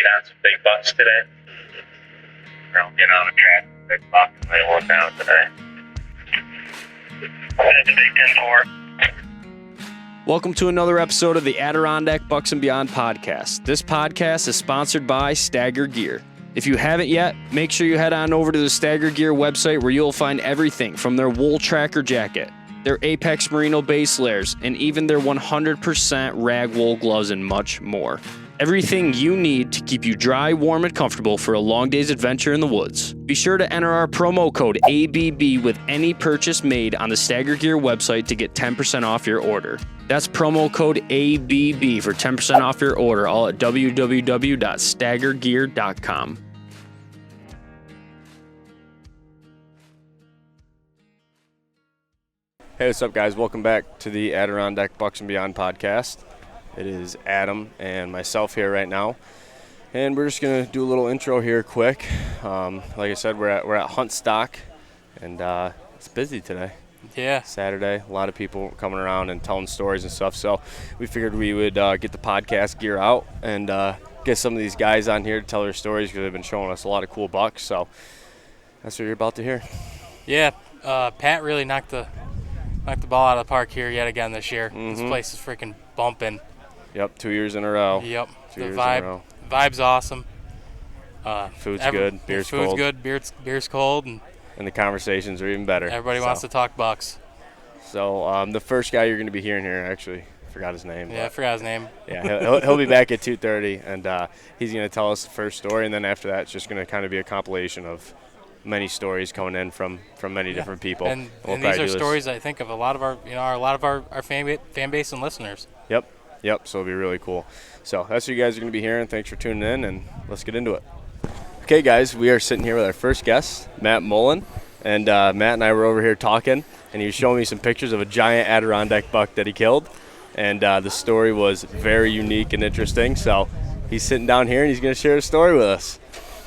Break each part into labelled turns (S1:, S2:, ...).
S1: get on some big bucks today. I'll get on a track, big buck, and lay one down today. It's a big 10-4.
S2: Welcome to another episode of the Adirondack Bucks and Beyond podcast. This podcast is sponsored by Stagger Gear. If you haven't yet, make sure you head on over to the Stagger Gear website where you'll find everything from their wool tracker jacket, their Apex Merino base layers, and even their 100% rag wool gloves and much more. Everything you need to keep you dry, warm, and comfortable for a long day's adventure in the woods. Be sure to enter our promo code ABB with any purchase made on the Stagger Gear website to get 10% off your order. That's promo code ABB for 10% off your order, all at www.staggergear.com. Hey, what's up, guys? Welcome back to the Adirondack Bucks and Beyond podcast. It is Adam and myself here right now, and we're just gonna do a little intro here quick. Like I said, we're at Huntstock, and it's busy today.
S3: Yeah,
S2: Saturday, a lot of people coming around and telling stories and stuff. So we figured we would get the podcast gear out and get some of these guys on here to tell their stories because they've been showing us a lot of cool bucks. So that's what you're about to hear.
S3: Yeah, Pat really knocked the ball out of the park here yet again this year.
S2: Mm-hmm.
S3: This place is freaking bumping.
S2: Yep, 2 years in a row.
S3: Yep,
S2: the
S3: vibe's awesome.
S2: Food's good, beer's cold.
S3: Food's good, beer's cold, and
S2: the conversations are even better.
S3: Everybody wants to talk bucks.
S2: So the first guy you're going to be hearing here, actually, forgot his name.
S3: Yeah, I forgot his name.
S2: Yeah, he'll be back at 2:30, and he's going to tell us the first story, and then after that, it's just going to kind of be a compilation of many stories coming in from many different people.
S3: And these are stories I think of a lot of our fan base and listeners.
S2: Yep, so it'll be really cool. So that's what you guys are going to be hearing. Thanks for tuning in, and let's get into it. Okay, guys, we are sitting here with our first guest, Matt Mullen, and Matt and I were over here talking, and he was showing me some pictures of a giant Adirondack buck that he killed, and the story was very unique and interesting. So he's sitting down here, and he's going to share a story with us.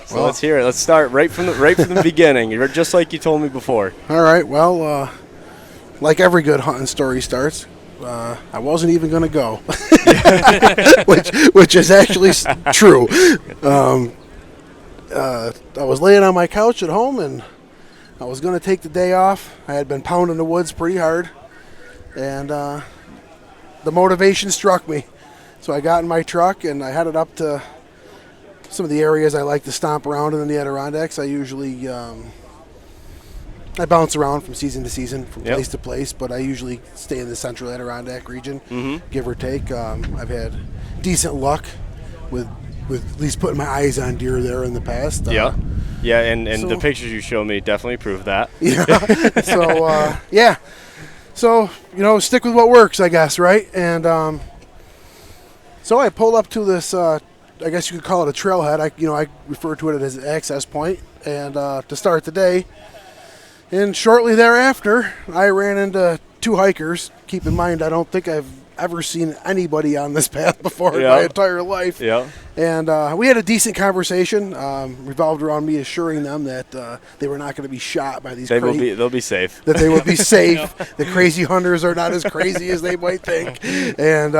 S2: So let's hear it. Let's start right from the beginning, just like you told me before.
S4: All right. Well, like every good hunting story starts, I wasn't even going to go, which is actually true. I was laying on my couch at home, and I was going to take the day off. I had been pounding the woods pretty hard, and the motivation struck me. So I got in my truck, and I headed up to some of the areas I like to stomp around in the Adirondacks. I usually I bounce around from season to season, from place to place, but I usually stay in the central Adirondack region, give or take. I've had decent luck with at least putting my eyes on deer there in the past.
S2: And so, the pictures you showed me definitely prove that.
S4: So, stick with what works, I guess, right? And so I pulled up to this, I guess you could call it a trailhead. I refer to it as an access point, and to start the day. And shortly thereafter, I ran into two hikers. Keep in mind, I don't think I've ever seen anybody on this path before in my entire life.
S2: Yeah.
S4: And we had a decent conversation, revolved around me assuring them that they were not going to be shot by these.
S2: They'll be safe.
S4: That they will be safe. The crazy hunters are not as crazy as they might think, and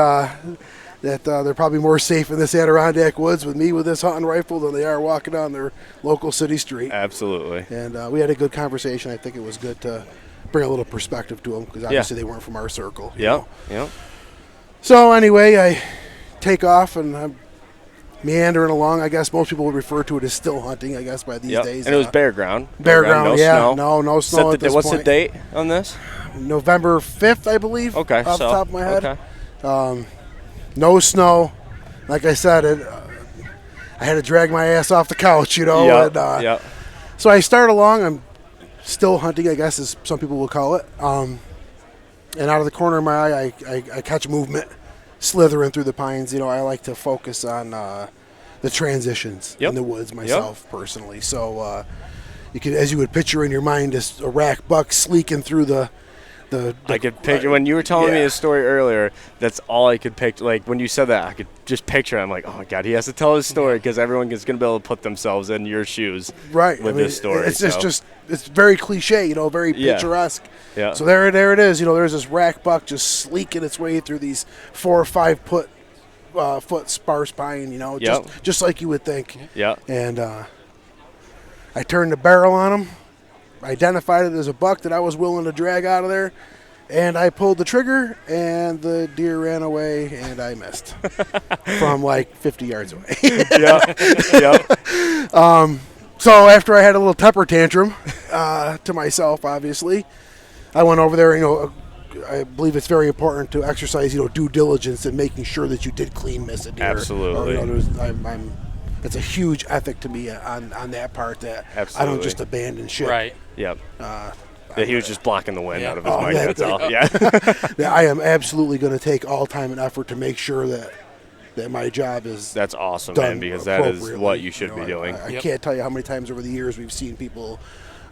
S4: that they're probably more safe in this Adirondack woods with me with this hunting rifle than they are walking down their local city street.
S2: Absolutely.
S4: And we had a good conversation. I think it was good to bring a little perspective to them because obviously they weren't from our circle.
S2: Yeah.
S4: So anyway, I take off and I'm meandering along. I guess most people would refer to it as still hunting, I guess, by these days.
S2: And it was bare ground.
S4: Bare ground,
S2: no
S4: yeah.
S2: Snow.
S4: No snow at this
S2: What's
S4: point.
S2: the date on this?
S4: November 5th, I believe,
S2: off
S4: the top of my head.
S2: Okay.
S4: No snow. Like I said, I had to drag my ass off the couch, So I start along. I'm still hunting, I guess, as some people will call it. And out of the corner of my eye, I catch movement slithering through the pines. I like to focus on the transitions in the woods myself personally. So you could, as you would picture in your mind, just a rack buck sleeking through the I
S2: could picture when you were telling me his story earlier. That's all I could picture. Like when you said that, I could just picture. I'm like, oh my god, he has to tell his story because everyone is going to be able to put themselves in your shoes, with this story.
S4: It's just it's very cliche, very picturesque.
S2: Yeah.
S4: So there it is. There's this rack buck just sleeking its way through these 4 or 5 foot foot sparse pine, just like you would think.
S2: Yeah.
S4: And I turned the barrel on him, identified it as a buck that I was willing to drag out of there, and I pulled the trigger, and the deer ran away, and I missed from like 50 yards away. So after I had a little temper tantrum to myself, obviously, I went over there. I believe it's very important to exercise, due diligence in making sure that you did clean miss a deer.
S2: Absolutely.
S4: It's a huge ethic to me on that part that I don't just abandon shit.
S3: Right.
S2: Yep. He was just blocking the wind out of his mic. That's all.
S4: Yeah. I am absolutely going to take all time and effort to make sure that my job is
S2: That's awesome,
S4: done
S2: man, because that is what you should be doing.
S4: I can't tell you how many times over the years we've seen people,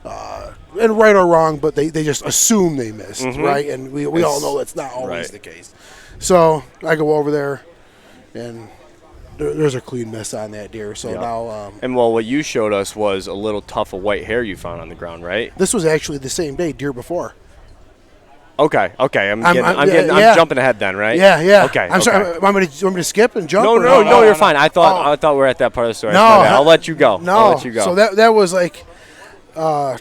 S4: and right or wrong, but they just assume they missed, right? And we all know that's not always the case. So I go over there, and there's a clean miss on that deer. So now,
S2: and what you showed us was a little tuft of white hair you found on the ground, right?
S4: This was actually the same day, deer before.
S2: Okay. I'm jumping ahead then, right?
S4: Yeah.
S2: Okay.
S4: I'm sorry. Want me to skip and jump?
S2: No, you're fine. I thought we were at that part of the story.
S4: No,
S2: I'll let you go.
S4: No.
S2: I'll let you go.
S4: So that was like, so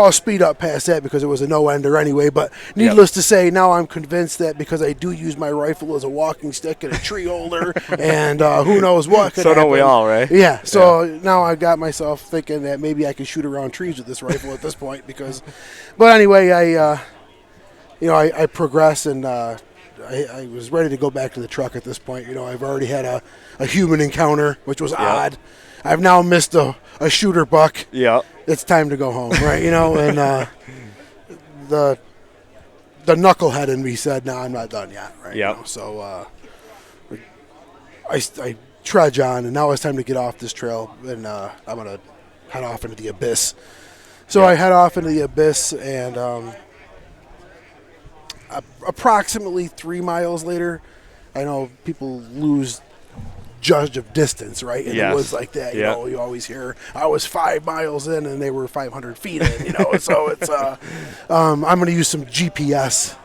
S4: I'll speed up past that because it was a no-ender anyway. But needless to say, now I'm convinced that because I do use my rifle as a walking stick and a tree holder, and who knows what could happen.
S2: Don't we all, right?
S4: Yeah. So now I got myself thinking that maybe I could shoot around trees with this rifle at this point but anyway, I progress, and I was ready to go back to the truck at this point. I've already had a human encounter, which was odd. I've now missed a shooter buck.
S2: Yeah.
S4: It's time to go home, right? And the knucklehead in me said, "No, I'm not done yet." Right?
S2: Yeah.
S4: So I trudge on, and now it's time to get off this trail, and I'm gonna head off into the abyss. So I head off into the abyss, and approximately 3 miles later, I know people lose judge of distance, right? And it was like that, you always hear, I was 5 miles in and they were 500 feet in, so it's, I'm going to use some GPS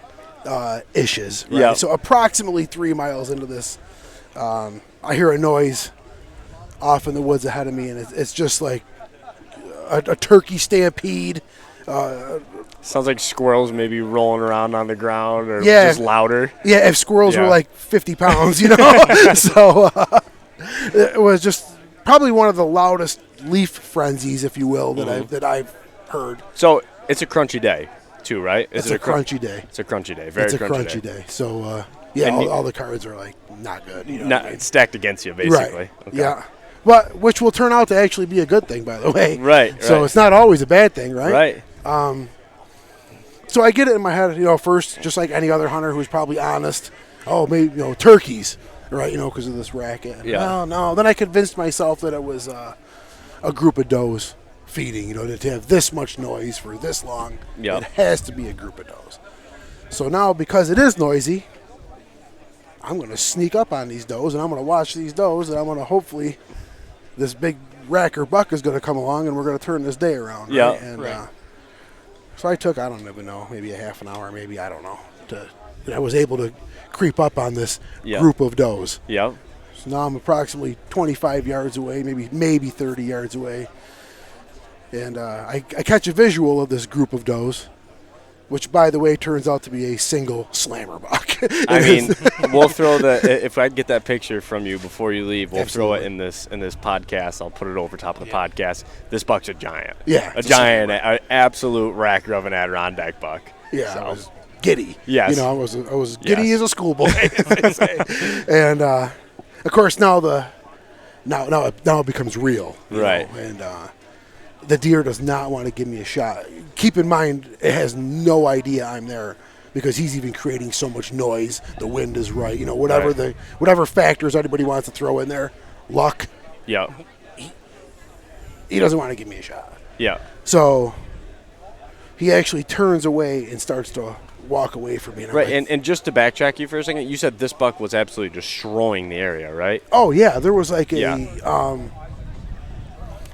S4: issues, right?
S2: Yeah.
S4: So approximately 3 miles into this, I hear a noise off in the woods ahead of me, and it's just like a turkey stampede.
S2: Sounds like squirrels maybe rolling around on the ground or just louder.
S4: Yeah, if squirrels were like 50 pounds, So it was just probably one of the loudest leaf frenzies, if you will, that I've heard.
S2: So it's a crunchy day, too, right?
S4: It's a crunchy day.
S2: It's a crunchy day. Very crunchy
S4: day. So, all the cards are like not good.
S2: It's stacked against you, basically.
S4: Right. Okay. Yeah. But which will turn out to actually be a good thing, by the way.
S2: Right.
S4: So it's not always a bad thing, right? Right. So I get it in my head, first, just like any other hunter who's probably honest. Oh, maybe, turkeys, right? Because of this racket.
S2: Yeah.
S4: No. Then I convinced myself that it was a group of does feeding. To have this much noise for this long, it has to be a group of does. So now, because it is noisy, I'm going to sneak up on these does, and I'm going to watch these does, and I'm going to hopefully this big rack or buck is going to come along, and we're going to turn this day around.
S2: Yeah.
S4: Right? And, so I took, I don't even know, maybe a half an hour, maybe, I don't know. I was able to creep up on this group of does.
S2: Yeah.
S4: So now I'm approximately 25 yards away, maybe 30 yards away. And I catch a visual of this group of does, which, by the way, turns out to be a single slammer buck.
S2: We'll throw if I get that picture from you before you leave, we'll throw it in this podcast. I'll put it over top of the podcast. This buck's a giant.
S4: Yeah.
S2: A giant, an absolute racker of an Adirondack buck.
S4: Yeah, I was giddy.
S2: Yes.
S4: I was giddy as a schoolboy, as they say. And, of course, now it becomes real.
S2: Right.
S4: And the deer does not want to give me a shot. Keep in mind, it has no idea I'm there because he's even creating so much noise. The wind is right. Whatever factors anybody wants to throw in there, luck.
S2: Yeah.
S4: He doesn't want to give me a shot.
S2: Yeah.
S4: So he actually turns away and starts to walk away from me.
S2: Right, and just to backtrack you for a second, you said this buck was absolutely destroying the area, right?
S4: Oh, yeah. There was like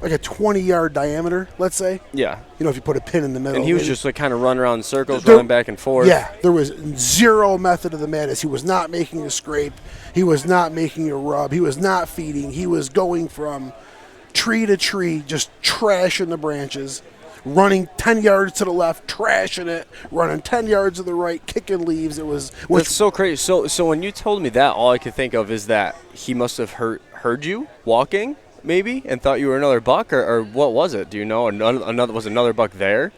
S4: like a 20-yard diameter, let's say.
S2: Yeah.
S4: You know, if you put a pin in the middle.
S2: And he was just like kind of running around in circles,
S4: There-
S2: running back and forth.
S4: Yeah, there was zero method of the madness. He was not making a scrape. He was not making a rub. He was not feeding. He was going from tree to tree, just trashing the branches, running 10 yards to the left, trashing it, running 10 yards to the right, kicking leaves. It was
S2: That's so crazy. So when you told me that, all I could think of is that he must have heard you walking, maybe, and thought you were another buck, or what was it? Do you know? Was another buck there,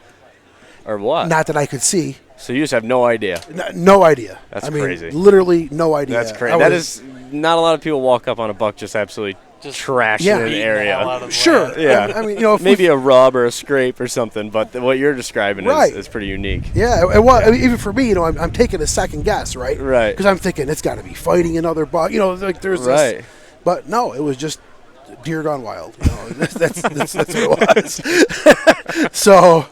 S2: or what?
S4: not that I could see.
S2: So you just have no idea.
S4: No idea.
S2: That's
S4: I mean,
S2: crazy.
S4: Literally no idea.
S2: That's crazy. That is not a lot of people walk up on a buck just absolutely trashing
S4: Yeah.
S2: an
S3: Beating the hell
S2: area.
S3: out of the
S4: Sure.
S3: land.
S2: Yeah.
S4: I mean, you know, if
S2: Maybe a rub or a scrape or something, but what you're describing
S4: Right.
S2: is pretty unique.
S4: Yeah, it was. I mean, even for me, you know, I'm taking a second guess, right?
S2: Right.
S4: Because I'm thinking it's got to be fighting another buck. You know, like there's
S2: Right.
S4: this. But no, it was just deer gone wild. You know, that's what it was. So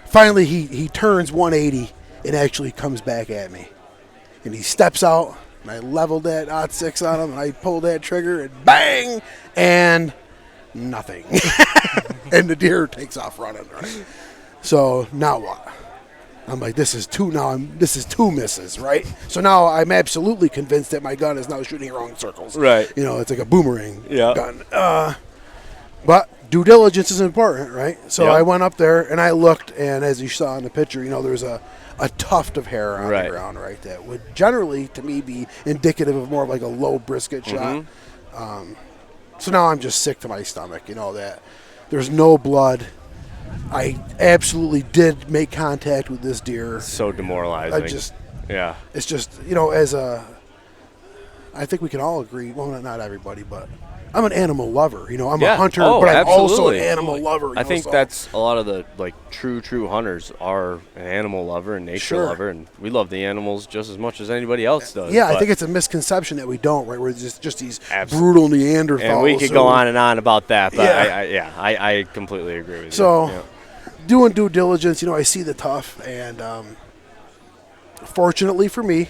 S4: finally, he turns 180 and actually comes back at me, and he steps out, and I leveled that .6 on him, and I pulled that trigger, and bang, and nothing, and the deer takes off running. Right. So now what? I'm like, this is two misses, right? So now I'm absolutely convinced that my gun is now shooting around in circles.
S2: Right.
S4: You know, it's like a boomerang
S2: Yeah.
S4: gun. But due diligence is important, right? So
S2: Yeah.
S4: I went up there and I looked, and as you saw in the picture, you know, there's a tuft of hair on
S2: Right.
S4: the ground, right? That would generally, to me, be indicative of more of like a low brisket shot. So now I'm just sick to my stomach, you know, that there's no blood. I absolutely did make contact with this deer.
S2: So demoralizing. Yeah.
S4: It's just, you know, I think we can all agree, well, not everybody, but I'm an animal lover. You know, I'm a hunter, but I'm also an
S2: absolutely.
S4: animal lover. You
S2: I
S4: know,
S2: think
S4: so-
S2: that's a lot of the true hunters are an animal lover and nature
S4: Sure.
S2: lover, and we love the animals just as much as anybody else does.
S4: Yeah, I
S2: but-
S4: think it's a misconception that we don't, right? We're just these
S2: Absolutely.
S4: brutal Neanderthals.
S2: and we could go on and on about that, but
S4: Yeah.
S2: I completely agree with you.
S4: So,
S2: Yeah.
S4: doing due diligence, you know, I see the tuft, and fortunately for me,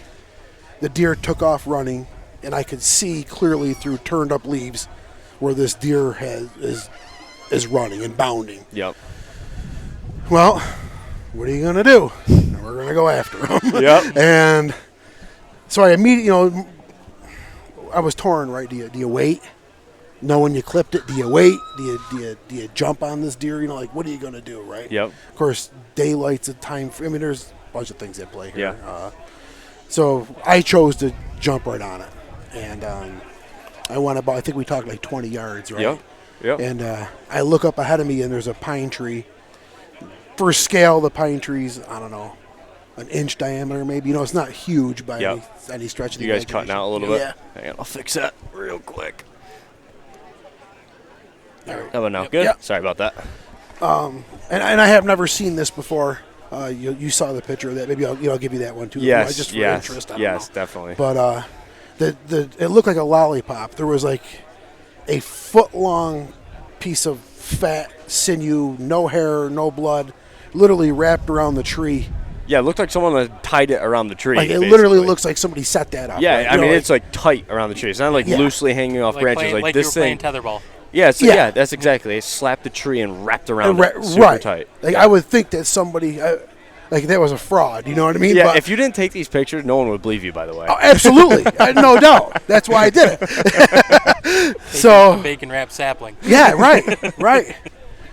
S4: the deer took off running, and I could see clearly through turned up leaves where this deer is running and bounding.
S2: Yep.
S4: Well, what are you going to do? We're going to go after him.
S2: Yep.
S4: And so I immediately, you know, I was torn, right? Do you wait? Know when you clipped it? Do you wait? Do you jump on this deer? You know, like, what are you going to do, right?
S2: Yep.
S4: Of course, daylight's a time. I mean, there's a bunch of things at play here.
S2: Yeah.
S4: So I chose to jump right on it. And I went about, I think we talked like 20 yards, right?
S2: Yep. Yep.
S4: And I look up ahead of me, and there's a pine tree. For scale, the pine tree's, I don't know, an inch diameter maybe. You know, it's not huge by
S2: Yep.
S4: any stretch of the
S2: You guys cutting out a little bit?
S4: Yeah.
S2: Hang on, I'll fix that real quick.
S4: All right.
S2: How about now? Good?
S4: Yep.
S2: Sorry about that.
S4: And I have never seen this before. You saw the picture of that. Maybe I'll give you that one too.
S2: Yes,
S4: just for
S2: yes,
S4: interest. I don't
S2: yes,
S4: know.
S2: definitely.
S4: But it looked like a lollipop. There was like a foot-long piece of fat sinew, no hair, no blood, literally wrapped around the tree.
S2: Yeah, it looked like someone had tied it around the tree.
S4: Like it
S2: basically.
S4: literally looks like somebody set that up.
S2: Yeah,
S4: right?
S2: I
S4: You know,
S2: mean,
S4: like-
S2: it's like tight around the tree. It's not like
S4: Yeah.
S2: loosely hanging off branches.
S3: Like
S2: Like
S3: you
S2: this
S3: were playing
S2: thing.
S3: tetherball.
S2: Yeah,
S4: Yeah.
S2: yeah, that's exactly. They slapped the tree and wrapped around it super
S4: right.
S2: tight.
S4: Like I would think that somebody, like that was a fraud. You know what I mean?
S2: Yeah,
S4: But-
S2: if you didn't take these pictures, no one would believe you, by the way.
S4: Oh, absolutely, no doubt. That's why I did it. So
S3: Bacon wrapped sapling.
S4: yeah, right.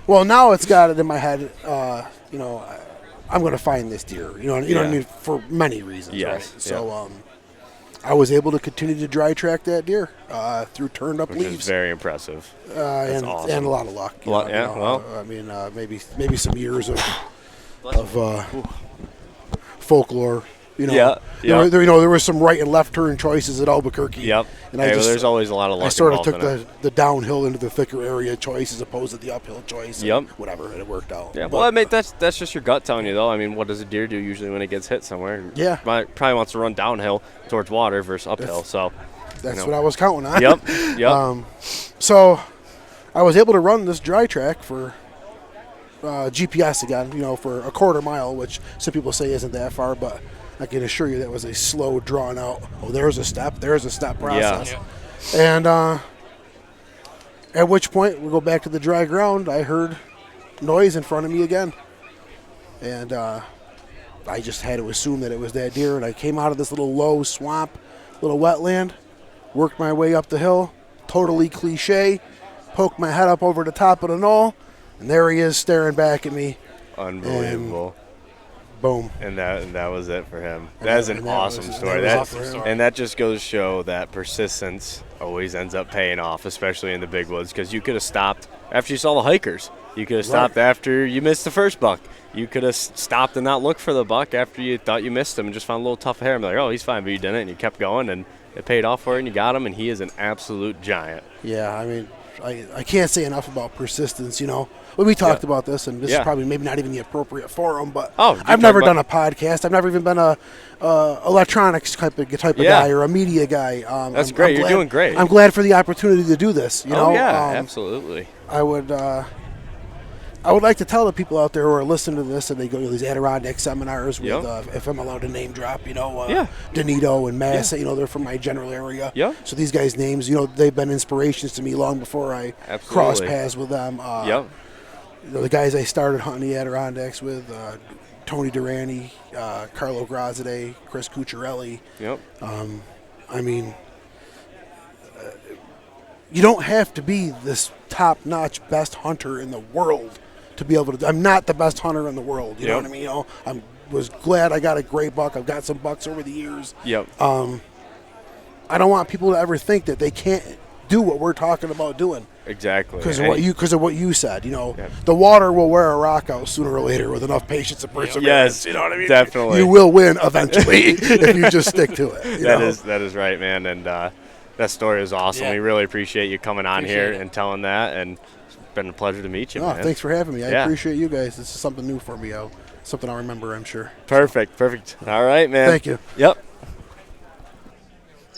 S4: Well, now it's got it in my head. You know, I'm going to find this deer. You know what I mean? For many reasons.
S2: Yes,
S4: Right? So I was able to continue to dry track that deer through turned up
S2: Which
S4: leaves.
S2: is very impressive.
S4: And
S2: awesome.
S4: a lot of luck.
S2: Lot- yeah, well.
S4: I mean, maybe some years of folklore. You know,
S2: Yeah,
S4: there was some right and left turn choices at Albuquerque.
S2: Yep.
S4: And
S2: Hey, well, there's always a lot of luck
S4: I sort of
S2: involved
S4: took
S2: in it.
S4: the downhill into the thicker area choice as opposed to the uphill choice. and
S2: Yep.
S4: Whatever, and it worked out.
S2: Yeah,
S4: But,
S2: well, I mean, that's just your gut telling you, though. I mean, what does a deer do usually when it gets hit somewhere?
S4: Yeah.
S2: Probably wants to run downhill towards water versus uphill, so.
S4: that's
S2: you know.
S4: what I was counting on.
S2: Yep.
S4: So I was able to run this dry track for GPS again, you know, for a quarter mile, which some people say isn't that far, but I can assure you that was a slow, drawn out, there's a step process.
S3: Yeah.
S4: And At which point, we go back to the dry ground. I heard noise in front of me again. And I just had to assume that it was that deer. And I came out of this little low swamp, little wetland, worked my way up the hill, totally cliche, poked my head up over the top of the knoll, and there he is staring back at me.
S5: Unbelievable.
S4: Boom.
S5: And that was it for him. That is an awesome story.
S3: Awesome.
S5: And that just goes to show that persistence always ends up paying off, especially in the big woods, because you could have stopped after you saw the hikers. You could have stopped after you missed the first buck. You could have stopped and not looked for the buck after you thought you missed him and just found a little tough hair and be like, oh, he's fine, but you didn't, and you kept going, and it paid off for you, and you got him, and he is an absolute giant.
S4: Yeah, I mean, I can't say enough about persistence, you know. Well, we talked about this, and this is probably maybe not even the appropriate forum, but I've never done a podcast. I've never even been a electronics type of guy or a media guy.
S5: That's great. You're doing great.
S4: I'm glad for the opportunity to do this, you know.
S5: Absolutely.
S4: I would like to tell the people out there who are listening to this and they go to these Adirondack seminars with, if I'm allowed to name drop, you know, Donito and Massa, you know, they're from my general area.
S5: Yeah.
S4: So these guys' names, you know, they've been inspirations to me long before I crossed paths with them. You know, the guys I started hunting the Adirondacks with, Tony Durante, Carlo Grazide, Chris Cucciarelli.
S5: Yep.
S4: I mean, you don't have to be this top-notch best hunter in the world to be able to. I'm not the best hunter in the world. You know what I mean? You know, I was glad I got a great buck. I've got some bucks over the years.
S5: Yep.
S4: I don't want people to ever think that they can't do what we're talking about doing.
S5: Exactly.
S4: Because of what you said. You know, the water will wear a rock out sooner or later with enough patience and perseverance.
S5: Yes,
S4: you know what I mean?
S5: Definitely.
S4: You will win eventually if you just stick to it.
S5: That is right, man. And that story is awesome. We really appreciate you coming on here and telling that. And it's been a pleasure to meet you, man.
S4: Thanks for having me. I appreciate you guys. This is something new for me. Something I'll remember, I'm sure.
S5: Perfect. All right, man.
S4: Thank you.
S5: Yep.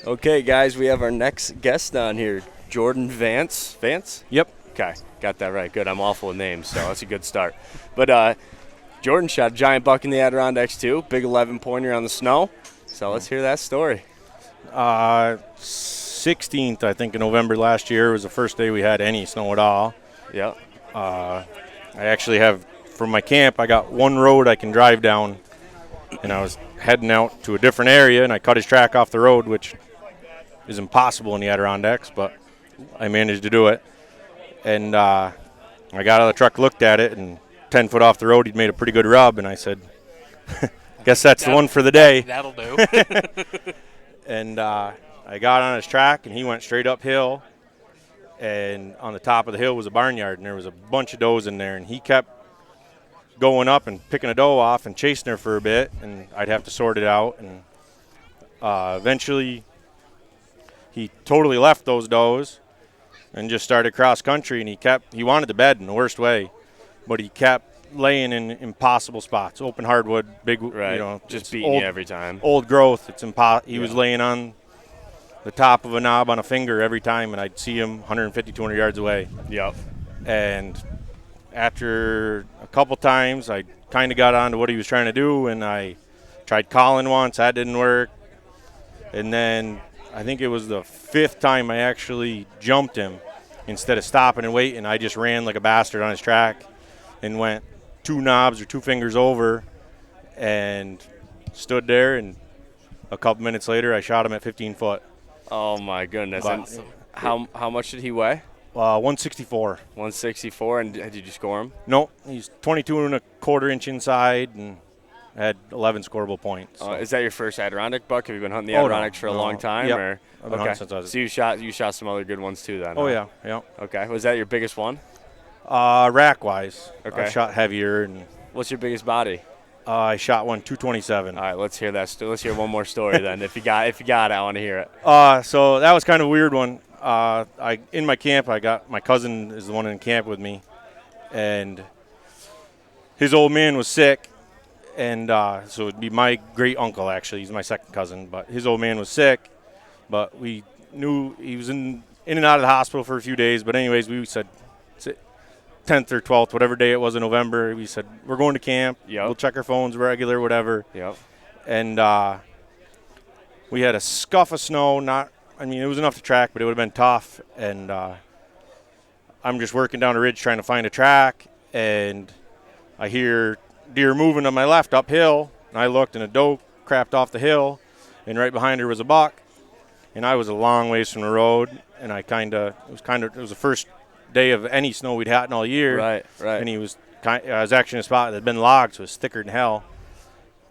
S5: Okay, guys, we have our next guest on here, Jordan Vance. Vance?
S6: Yep.
S5: Okay, got that right. Good. I'm awful with names, so that's a good start. But Jordan shot a giant buck in the Adirondacks, too. Big 11-pointer on the snow. So let's hear that story.
S6: 16th, I think, in November last year was the first day we had any snow at all.
S5: Yep.
S6: I actually have, from my camp, I got one road I can drive down, and I was heading out to a different area, and I cut his track off the road, which is impossible in the Adirondacks, but I managed to do it. And I got out of the truck, looked at it, and 10 foot off the road, he'd made a pretty good rub, and I said, guess that's the one for the day.
S3: That'll do.
S6: And I got on his track, and he went straight uphill, and on the top of the hill was a barnyard, and there was a bunch of does in there, and he kept going up and picking a doe off and chasing her for a bit, and I'd have to sort it out, and eventually he totally left those does and just started cross country, and he wanted to bed in the worst way, but he kept laying in impossible spots, open hardwood, big,
S5: right.
S6: You know,
S5: just beating you every time.
S6: Old growth. He was laying on the top of a knob on a finger every time, and I'd see him 150, 200 yards away.
S5: Yep.
S6: And after a couple times, I kind of got on to what he was trying to do, and I tried calling once. That didn't work. And then I think it was the fifth time I actually jumped him. Instead of stopping and waiting, I just ran like a bastard on his track and went 2 knobs or 2 fingers over and stood there, and a couple minutes later I shot him at 15 foot.
S5: Oh, my goodness. And how much did he weigh?
S6: 164.
S5: 164, and did you score him?
S6: No, he's 22 and a quarter inch inside and had 11 scoreable points. So.
S5: Is that your first Adirondack buck? Have you been hunting the Adirondacks for a long time?
S6: Yep.
S5: Or?
S6: I've been hunting since I was.
S5: So you shot some other good ones too then?
S6: Oh,
S5: huh?
S6: yeah.
S5: Okay. Was that your biggest one?
S6: Rack-wise.
S5: Okay.
S6: I shot heavier. And
S5: what's your biggest body?
S6: I shot one 227.
S5: All right, let's hear that. Let's hear one more story then. If you got it, I want to hear it.
S6: So that was kind of a weird one. In my camp, my cousin is the one in camp with me, and his old man was sick, and so it'd be my great uncle actually. He's my second cousin, but his old man was sick, but we knew he was in and out of the hospital for a few days. But anyways, we said 10th or 12th, whatever day it was in November, we said we're going to camp.
S5: Yep.
S6: We'll check our phones regular, whatever.
S5: Yep.
S6: And we had a scuff of snow. It was enough to track, but it would have been tough. And I'm just working down a ridge trying to find a track, and I hear deer moving on my left uphill. And I looked, and a doe crapped off the hill, and right behind her was a buck. And I was a long ways from the road, and it was the first day of any snow we'd had in all year.
S5: Right.
S6: And I was actually in a spot that had been logged, so it was thicker than hell.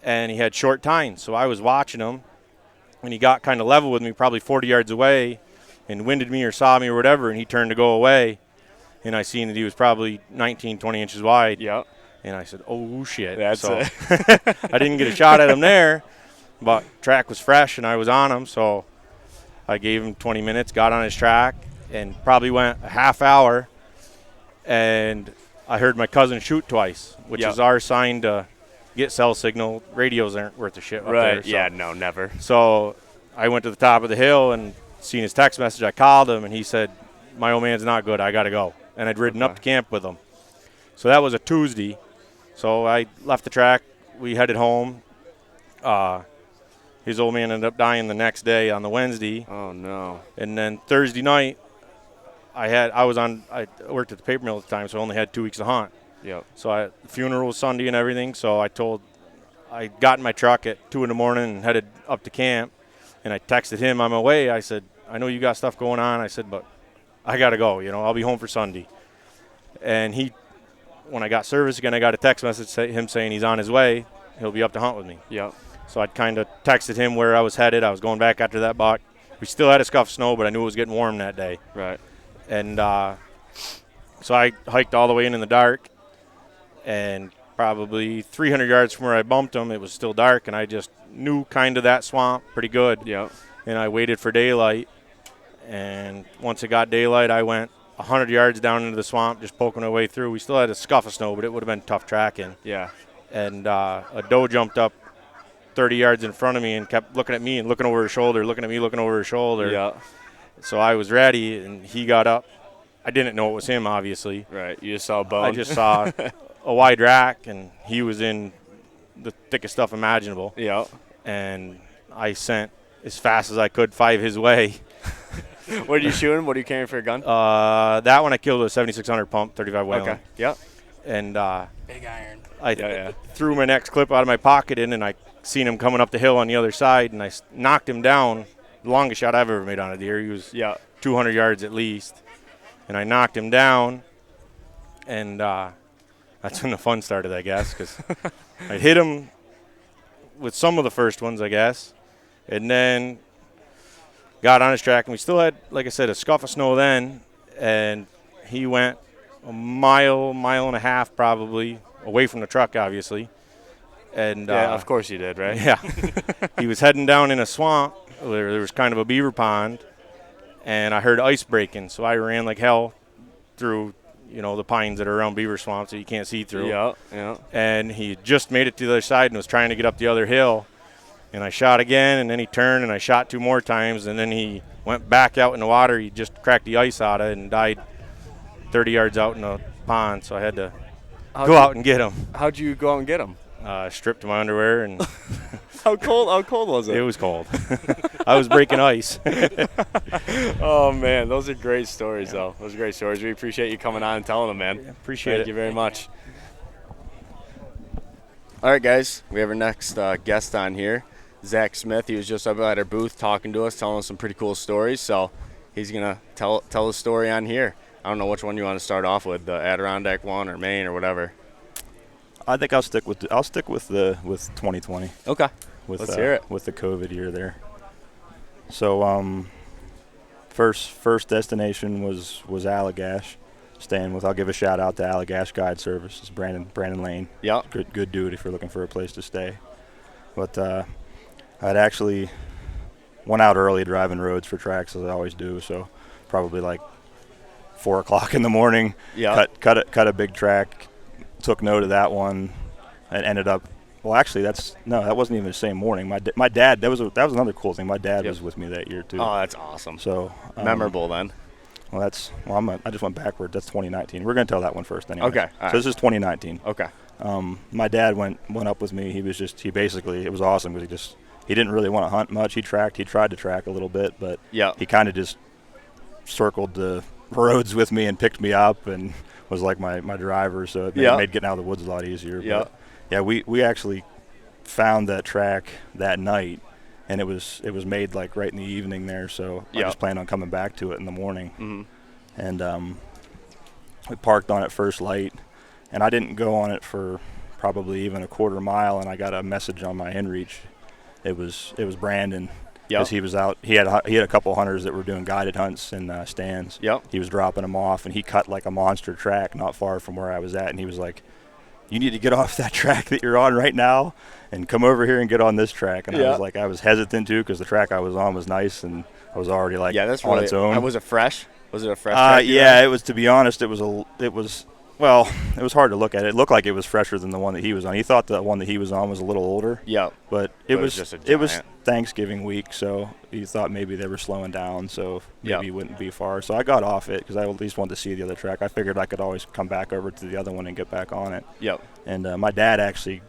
S6: And he had short tines, so I was watching him, and he got kind of level with me, probably 40 yards away, and winded me or saw me or whatever, and he turned to go away. And I seen that he was probably 19, 20 inches wide.
S5: Yep.
S6: And I said, oh, shit.
S5: That's
S6: so
S5: it.
S6: I didn't get a shot at him there, but track was fresh, and I was on him, so I gave him 20 minutes, got on his track, and probably went a half hour, and I heard my cousin shoot twice, which is our sign to get cell signal. Radios aren't worth a shit up there. So.
S5: Yeah, no, never.
S6: So I went to the top of the hill and seen his text message. I called him, and he said, my old man's not good. I got to go. And I'd ridden up to camp with him. So that was a Tuesday. So I left the track. We headed home. His old man ended up dying the next day on the Wednesday.
S5: Oh, no.
S6: And then Thursday night, I worked at the paper mill at the time, so I only had 2 weeks to hunt.
S5: Yep.
S6: So the funeral was Sunday and everything, so I got in my truck at 2 in the morning and headed up to camp, and I texted him on my way. I said, I know you got stuff going on. I said, but I got to go, I'll be home for Sunday. And when I got service again, I got a text message him saying he's on his way. He'll be up to hunt with me.
S5: Yep.
S6: So I kind of texted him where I was headed. I was going back after that buck. We still had a scuff of snow, but I knew it was getting warm that day.
S5: Right.
S6: And so I hiked all the way in the dark, and probably 300 yards from where I bumped him, it was still dark, and I just knew kind of that swamp pretty good.
S5: Yep.
S6: And I waited for daylight, and once it got daylight, I went 100 yards down into the swamp, just poking our way through. We still had a scuff of snow, but it would have been tough tracking.
S5: Yeah.
S6: And a doe jumped up 30 yards in front of me and kept looking at me and looking over her shoulder, looking at me, looking over her shoulder.
S5: Yeah.
S6: So I was ready, and he got up. I didn't know it was him, obviously.
S5: Right. You just saw a bone.
S6: I just saw a wide rack, and he was in the thickest stuff imaginable.
S5: Yeah.
S6: And I sent as fast as I could 5 his way.
S5: What are you shooting? What are you carrying for a gun?
S6: That one I killed with a 7600 pump, 35 Whalen.
S5: Okay. Yep.
S6: And
S3: Big iron.
S6: I threw my next clip out of my pocket and I seen him coming up the hill on the other side, and I knocked him down. The longest shot I've ever made on a deer. He was 200 yards at least. And I knocked him down, and that's when the fun started, I guess, because I hit him with some of the first ones, I guess, and then got on his track, and we still had, like I said, a scuff of snow then, and he went a mile and a half probably away from the truck, obviously. And
S5: of course you did, right?
S6: Yeah. He was heading down in a swamp where there was kind of a beaver pond, and I heard ice breaking, so I ran like hell through, the pines that are around beaver swamps that you can't see through.
S5: Yeah.
S6: And he just made it to the other side and was trying to get up the other hill. And I shot again, and then he turned, and I shot 2 more times, and then he went back out in the water. He just cracked the ice out of it and died 30 yards out in the pond, so I had to go out and get him.
S5: How'd you go out and get him?
S6: Stripped my underwear, and
S5: How cold was it?
S6: it was cold. I was breaking ice.
S5: Oh, man, those are great stories, though. Those are great stories. We appreciate you coming on and telling them, man.
S6: Appreciate it.
S5: Thank you very much. All right, guys, we have our next guest on here, Zach Smith. He was just up at our booth talking to us, telling us some pretty cool stories, so he's going to tell his story on here. I don't know which one you want to start off with, the Adirondack one or Maine or whatever.
S7: I think I'll stick with 2020.
S5: Okay. Let's hear it.
S7: With the COVID year there. So first destination was Allagash. I'll give a shout out to Allagash Guide Services, Brandon Lane.
S5: Yeah.
S7: Good dude if you're looking for a place to stay. But I'd actually went out early driving roads for tracks as I always do. So probably like 4 o'clock in the morning.
S5: Yeah.
S7: Cut a big track. Took note of that one, and ended up. Well, actually, that wasn't even the same morning. My dad. That was another cool thing. My dad was with me that year too.
S5: Oh, that's awesome.
S7: So
S5: memorable then.
S7: Well, I just went backward. That's 2019. We're gonna tell that one first anyway.
S5: Okay.
S7: So this is 2019.
S5: Okay.
S7: My dad went up with me. It was awesome because he didn't really want to hunt much. He tried to track a little bit, but he kind of just circled the roads with me and picked me up and was like my driver, so it made getting out of the woods a lot easier.
S5: Yeah.
S7: But yeah, we actually found that track that night, and it was made like right in the evening there, so I just planned on coming back to it in the morning.
S5: Mm-hmm.
S7: And we parked on it first light, and I didn't go on it for probably even a quarter mile, and I got a message on my inReach. It was Brandon, because he was out. He had a couple hunters that were doing guided hunts in stands.
S5: Yep.
S7: He was dropping them off, and he cut like a monster track not far from where I was at, and he was like, "You need to get off that track that you're on right now and come over here and get on this track." And I was hesitant to, because the track I was on was nice, and I was already like on its own.
S5: Was it fresh? Was it a fresh track?
S7: Yeah, it was. To be honest, it was well, it was hard to look at. It looked like it was fresher than the one that he was on. He thought the one that he was on was a little older.
S5: Yeah.
S7: But it was
S5: just a
S7: it was
S5: giant.
S7: Thanksgiving week, so he thought maybe they were slowing down, so maybe
S5: Yep.
S7: he wouldn't be far. So I got off it because I at least wanted to see the other track. I figured I could always come back over to the other one and get back on it.
S5: Yep.
S7: And my dad actually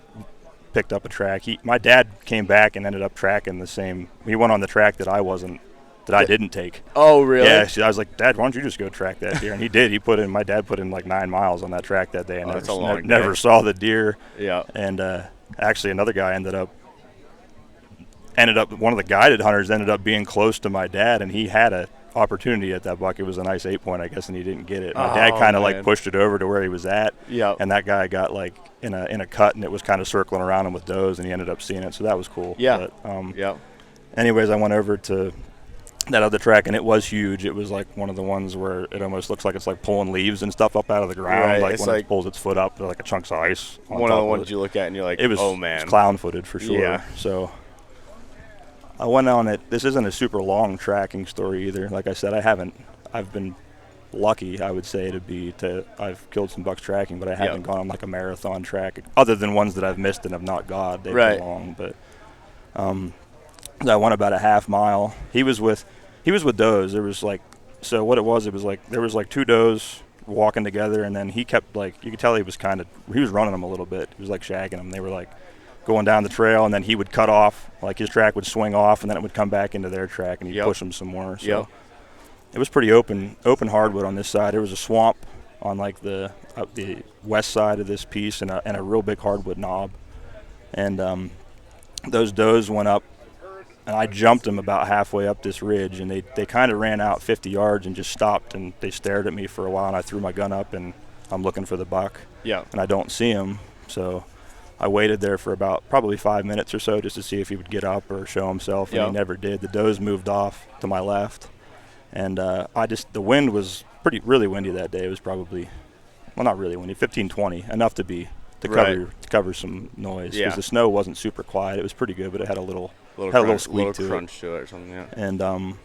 S7: picked up a track. My dad came back and ended up tracking the same. He went on the track that I didn't take.
S5: Oh, really?
S7: Yeah, I was like, "Dad, why don't you just go track that deer?" And he did. My dad put in like 9 miles on that track that day, and
S5: that's a long
S7: never
S5: day.
S7: saw the deer.
S5: Yeah.
S7: And actually, another guy ended up one of the guided hunters ended up being close to my dad, and he had a opportunity at that buck. It was a nice 8-point, I guess, and he didn't get it. My dad kind of like pushed it over to where he was at.
S5: Yeah.
S7: And that guy got like in a cut, and it was kind of circling around him with does, and he ended up seeing it. So that was cool.
S5: Yeah.
S7: But,
S5: Yeah.
S7: anyways, I went over to that other track, and it was huge. It was like one of the ones where it almost looks like it's like pulling leaves and stuff up out of the ground.
S5: Right,
S7: Like
S5: it's
S7: when
S5: like
S7: it pulls its foot up, like a chunks of ice on
S5: One
S7: top
S5: of the
S7: of
S5: ones
S7: it.
S5: you look at and you're like,
S7: It was
S5: oh, man.
S7: clown-footed for sure.
S5: Yeah.
S7: So I went on it. This isn't a super long tracking story either. Like I said, I've been lucky, I would say, I've killed some bucks tracking, but I haven't gone on like a marathon track, other than ones that I've missed and have not got. They've been long, but I went about a half mile. He was with does. There was like, so what it was like there was like 2 does walking together, and then he kept like, you could tell he was running them a little bit. He was like shagging them. They were like going down the trail, and then he would cut off, like his track would swing off, and then it would come back into their track, and he'd push them some more. So it was pretty open hardwood on this side. There was a swamp on like the west side of this piece, and a real big hardwood knob. And those does went up, and I jumped them about halfway up this ridge, and they kind of ran out 50 yards and just stopped, and they stared at me for a while, and I threw my gun up, and I'm looking for the buck.
S5: Yeah.
S7: And I don't see him, so I waited there for about probably 5 minutes or so just to see if he would get up or show himself, and he never did. The does moved off to my left, and the wind was really windy that day. It was probably, well, not really windy, 15-20, enough to cover some noise, because the snow wasn't super quiet. It was pretty good, but it had a little squeak to
S5: crunch to it or something. Yeah.
S7: And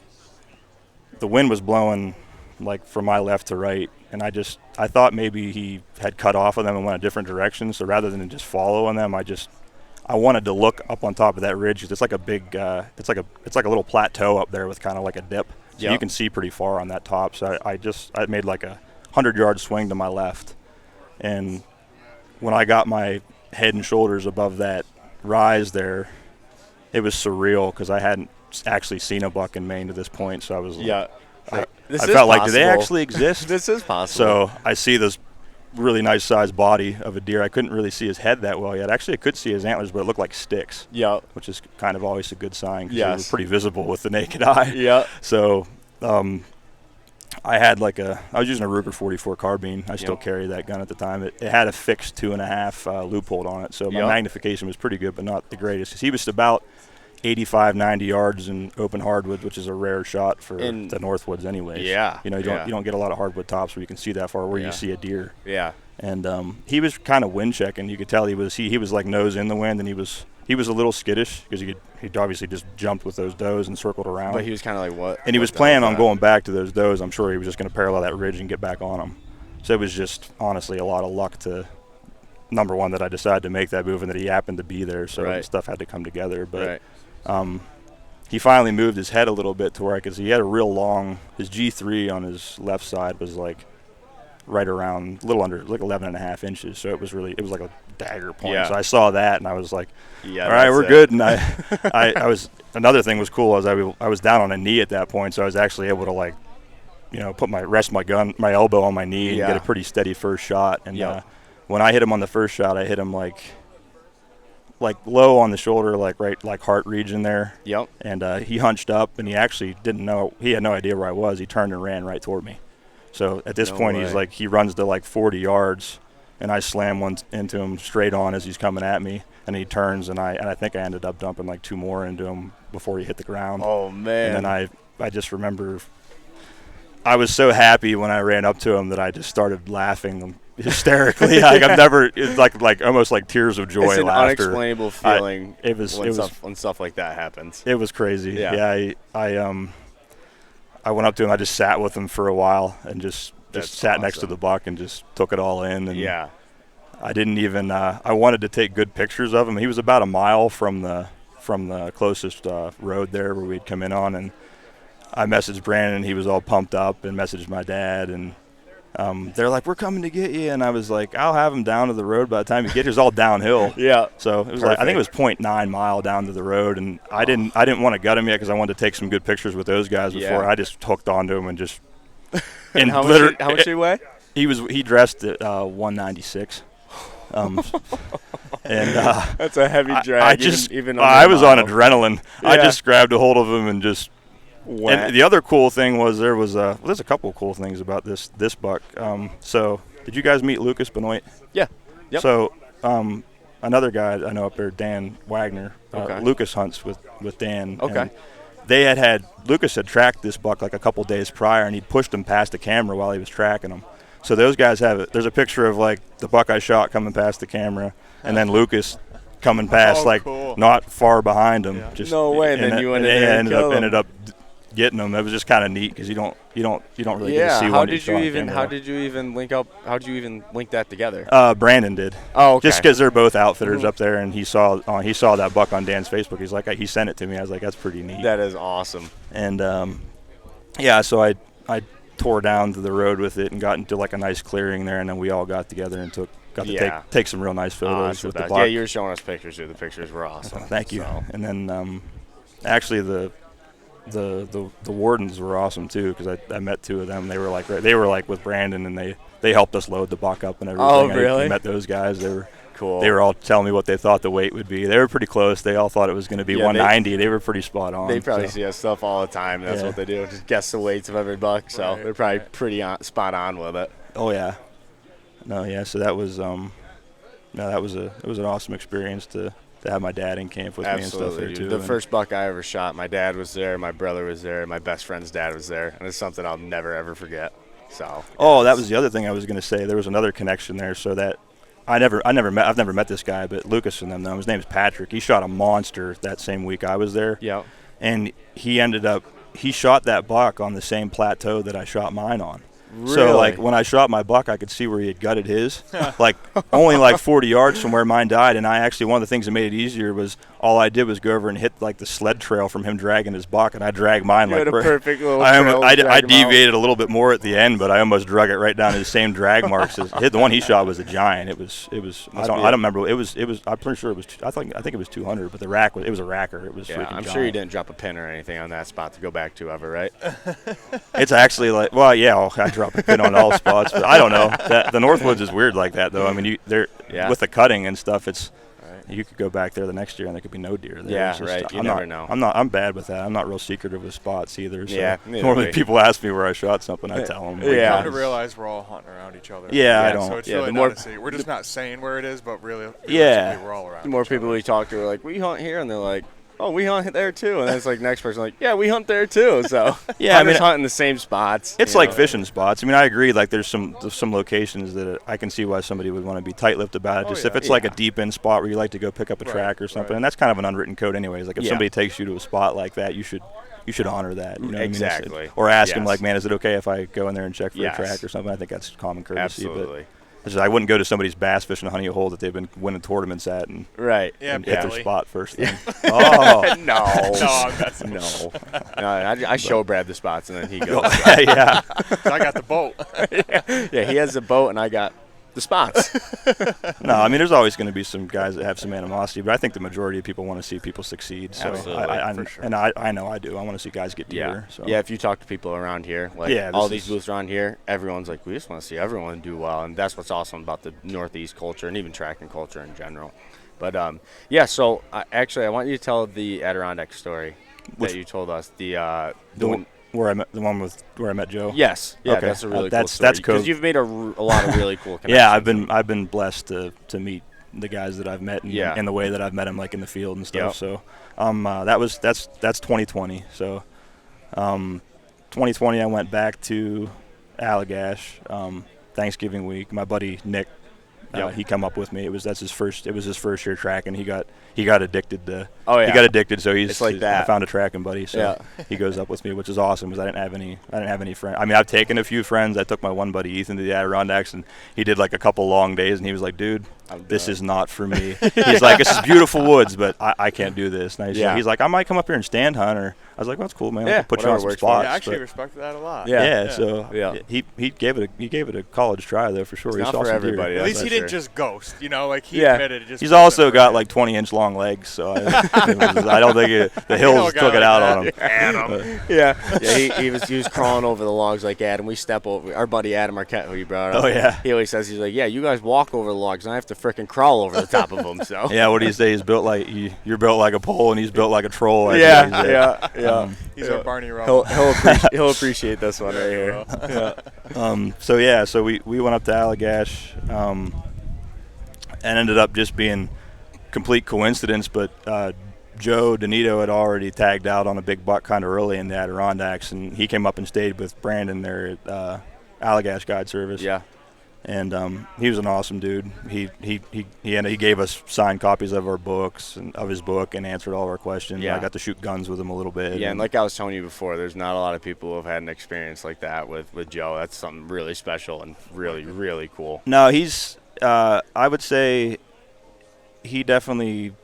S7: the wind was blowing like from my left to right, and I thought maybe he had cut off of them and went a different direction. So rather than just following them, I wanted to look up on top of that ridge, 'cause it's like a big it's like a little plateau up there with kind of like a dip, so you can see pretty far on that top. So I made like a 100-yard swing to my left, and when I got my head and shoulders above that rise there, it was surreal, because I hadn't actually seen a buck in Maine to this point. So I was like, I felt like, do they actually exist?
S5: This is possible.
S7: So I see this really nice sized body of a deer. I couldn't really see his head that well yet. Actually, I could see his antlers, but it looked like sticks.
S5: Yeah.
S7: Which is kind of always a good sign, because
S5: Yes.
S7: it was pretty visible with the naked eye.
S5: Yeah.
S7: So I had I was using a Ruger 44 carbine. I still carry that gun at the time. It had a fixed 2.5 loophole on it, so my magnification was pretty good, but not the greatest. 'Cause he was about 85, 90 yards in open hardwood, which is a rare shot for the Northwoods anyways.
S5: Yeah.
S7: You don't get a lot of hardwood tops where you can see that far, where you see a deer.
S5: Yeah.
S7: And he was kind of wind checking. You could tell he was like nose in the wind, and he was a little skittish, because he obviously just jumped with those does and circled around.
S5: But he was kind of like, what?
S7: And he was planning on going back to those does. I'm sure he was just going to parallel that ridge and get back on them. So it was just honestly a lot of luck to, number one, that I decided to make that move, and that he happened to be there. So stuff had to come together. But he finally moved his head a little bit to where I could see. He had a real long, his G3 on his left side was like right around, a little under, like 11.5 inches. So it was like a dagger point.
S5: Yeah.
S7: So I saw that, and I was like,
S5: yeah,
S7: all right, we're good. And I was, another thing was cool, I was down on a knee at that point, so I was actually able to like put my elbow on my knee and get a pretty steady first shot. And when I hit him on the first shot, I hit him like low on the shoulder, like heart region there.
S5: Yep.
S7: And he hunched up, and he actually he had no idea where I was. He turned and ran right toward me. So at this point, he runs to like 40 yards, and I slam one into him straight on as he's coming at me, and he turns, and I think I ended up dumping like 2 more into him before he hit the ground.
S5: Oh man!
S7: And then I just remember I was so happy when I ran up to him that I just started laughing hysterically. It's like almost like tears of joy.
S5: It's an
S7: laughter.
S5: unexplainable feeling.
S7: When
S5: stuff like that happens.
S7: It was crazy.
S5: Yeah.
S7: I went up to him. I just sat with him for a while and just sat next to the buck and just took it all in. And
S5: yeah.
S7: I didn't even. I wanted to take good pictures of him. He was about a mile from the closest road there where we'd come in on, and I messaged Brandon. He was all pumped up, and messaged my dad, and they're like, "We're coming to get you," and I was like, "I'll have him down to the road by the time you get here." It was all downhill.
S5: Yeah.
S7: So it was I think it was 0.9 mile down to the road, and I didn't want to gut him yet because I wanted to take some good pictures with those guys before. I just hooked onto him and just.
S5: And how much did he weigh?
S7: He dressed at 196. And
S5: that's a heavy drag.
S7: I was on adrenaline. Yeah. I just grabbed a hold of him and just. And the other cool thing was there's a couple of cool things about this buck. So did you guys meet Lucas Benoit?
S5: Yeah. Yep.
S7: So another guy I know up there, Dan Wagner.
S5: Okay.
S7: Lucas hunts with Dan.
S5: Okay.
S7: And Lucas had tracked this buck like a couple days prior, and he'd pushed him past the camera while he was tracking him. So those guys have it. There's a picture of like the buck I shot coming past the camera, and then Lucas coming past
S5: cool.
S7: Not far behind him.
S5: Yeah.
S7: Just,
S5: no way. And then you ended
S7: up getting him. It was just kind of neat because you don't really get to see
S5: how
S7: one.
S5: Did you even link up? How did you even link that together?
S7: Brandon did.
S5: Oh, okay.
S7: Just because they're both outfitters up there, and he saw that buck on Dan's Facebook. He's like, he sent it to me. I was like, that's pretty neat.
S5: That is awesome.
S7: And so I tore down to the road with it and got into like a nice clearing there, and then we all got together and got to take some real nice photos with the buck.
S5: Yeah, you were showing us pictures, dude. The pictures were awesome.
S7: Thank you. So. And then actually the wardens were awesome too because I met 2 of them. They were like with Brandon, and they helped us load the buck up and everything.
S5: Oh, really?
S7: I met those guys. They were
S5: cool.
S7: They were all telling me what they thought the weight would be. They were pretty close. They all thought it was going to be 190. They were pretty spot on.
S5: They probably see us stuff all the time. That's what they do. Just guess the weights of every buck. So they're probably pretty spot on with it.
S7: Oh yeah. No, yeah. So that was it was an awesome experience to have my dad in camp with me and stuff there too.
S5: The first buck I ever shot, my dad was there, my brother was there, my best friend's dad was there, and it's something I'll never ever forget. So.
S7: Oh, that was the other thing I was going to say. There was another connection there, so that I've never met this guy, but Lucas and them know him. His name's Patrick. He shot a monster that same week I was there.
S5: Yeah.
S7: And he shot that buck on the same plateau that I shot mine on.
S5: Really?
S7: So, like, when I shot my buck, I could see where he had gutted his, like, only like 40 yards from where mine died. And one of the things that made it easier was all I did was go over and hit, like, the sled trail from him dragging his buck, and I dragged mine.
S5: You
S7: like
S5: had a perfect little
S7: trail. I deviated a little bit more at the end, but I almost drug it right down to the same drag marks. The one he shot was a giant. It was. I don't remember. It was. I'm pretty sure it was. I think it was 200, but it was a racker. It was.
S5: Yeah, I'm sure you didn't drop a pin or anything on that spot to go back to ever, right?
S7: It's actually like, well, yeah, I drop a pin on all spots, but I don't know. The Northwoods is weird like that, though. I mean, with the cutting and stuff, it's you could go back there the next year and there could be no deer there.
S5: Yeah, right. You never know.
S7: I'm bad with that. I'm not real secretive with spots either. So
S5: yeah.
S7: Normally people ask me where I shot something, I tell them.
S8: We come to realize we're all hunting around each other.
S7: Yeah, I don't.
S8: So it's really not a secret. We're just not saying where it is, but really, we're all around.
S5: The more people we talk to are like, we hunt here, and they're like, oh, we hunt there too, and then it's like next person like, yeah, we hunt there too. So
S7: yeah,
S5: I'm just hunting the same spots.
S7: It's like fishing spots. I mean, I agree. Like there's some locations that I can see why somebody would want to be tight-lipped about it. If it's like a deep end spot where you like to go pick up a track or something, and that's kind of an unwritten code anyways. Like if somebody takes you to a spot like that, you should honor that. You know
S5: exactly.
S7: What I mean? Or ask them like, man, is it okay if I go in there and check for a track or something? I think that's common courtesy.
S5: Absolutely.
S7: But I wouldn't go to somebody's bass fishing hunting a hole that they've been winning tournaments at and
S5: hit
S7: their spot first thing.
S5: Oh no, I show Brad the spots and then he goes.
S7: Yeah,
S8: I got the boat.
S5: Yeah, he has the boat and I got the spots.
S7: No, I mean, there's always going to be some guys that have some animosity, but I think the majority of people want to see people succeed. So
S5: Absolutely,
S7: for sure. And I know I do. I want to see guys get deer.
S5: Yeah.
S7: So.
S5: Yeah, if you talk to people around here, like all these booths around here, everyone's like, we just want to see everyone do well. And that's what's awesome about the Northeast culture and even tracking culture in general. But, so actually I want you to tell the Adirondack story that you told us. The one
S7: where I met Joe.
S5: Yes, yeah,
S7: okay.
S5: That's a really cool story.
S7: That's cool
S5: because you've made a lot of really cool connections.
S7: Yeah, I've been blessed to meet the guys that I've met and the way that I've met them, like in the field and stuff. Yep. So that's 2020. So 2020 I went back to Allagash Thanksgiving week. My buddy Nick, he come up with me. It was his first year tracking. He got addicted to. Oh yeah. He got addicted, so it's like that. I found a tracking buddy, so he goes up with me, which is awesome because I didn't have any friends. I mean, I've taken a few friends. I took my one buddy Ethan to the Adirondacks, and he did like a couple long days, and he was like, "Dude, this is not for me." He's like, "This is beautiful woods, but I can't do this." And he's like, "I might come up here and stand hunt," or I was like, "Well, that's cool, man. We'll put you on some spots."
S8: I actually respect that a lot.
S7: So he gave it a college try though for sure.
S5: It's not for everybody.
S8: At least he didn't just ghost, like he admitted.
S7: He's also got like 20-inch long legs, so I don't think the hills took it out on him.
S5: Adam. He was crawling over the logs like Adam. We step over our buddy Adam Marquette, who you brought up.
S7: Oh yeah.
S5: He always says, he's like, you guys walk over the logs, and I have to frickin' crawl over the top of them. So
S7: what do you say? He's built like you're built like a pole, and he's built like a troll.
S5: He's
S8: our Barney Rubble.
S5: He'll appreciate this one right here.
S7: So we went up to Allagash, and ended up just being complete coincidence, but Joe Donito had already tagged out on a big buck kind of early in the Adirondacks, and he came up and stayed with Brandon there at Allagash Guide Service.
S5: Yeah.
S7: And he was an awesome dude. He gave us signed copies of our books and of his book and answered all of our questions. Yeah. I got to shoot guns with him a little bit.
S5: Yeah, and like I was telling you before, there's not a lot of people who have had an experience like that with Joe. That's something really special and really, really cool.
S7: No, he's I would say he definitely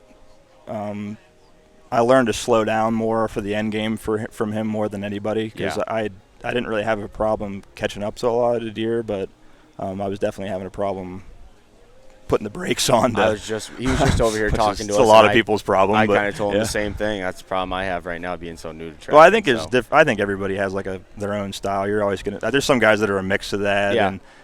S7: I learned to slow down more for the end game from him more than anybody, because I didn't really have a problem catching up to a lot of the deer, but I was definitely having a problem putting the brakes on.
S5: He was just over here talking to us.
S7: It's a lot of people's problem.
S5: I kind of told him the same thing. That's the problem I have right now, being so new to track.
S7: Well, I think I think everybody has like their own style. You're always gonna. There's some guys that are a mix of that,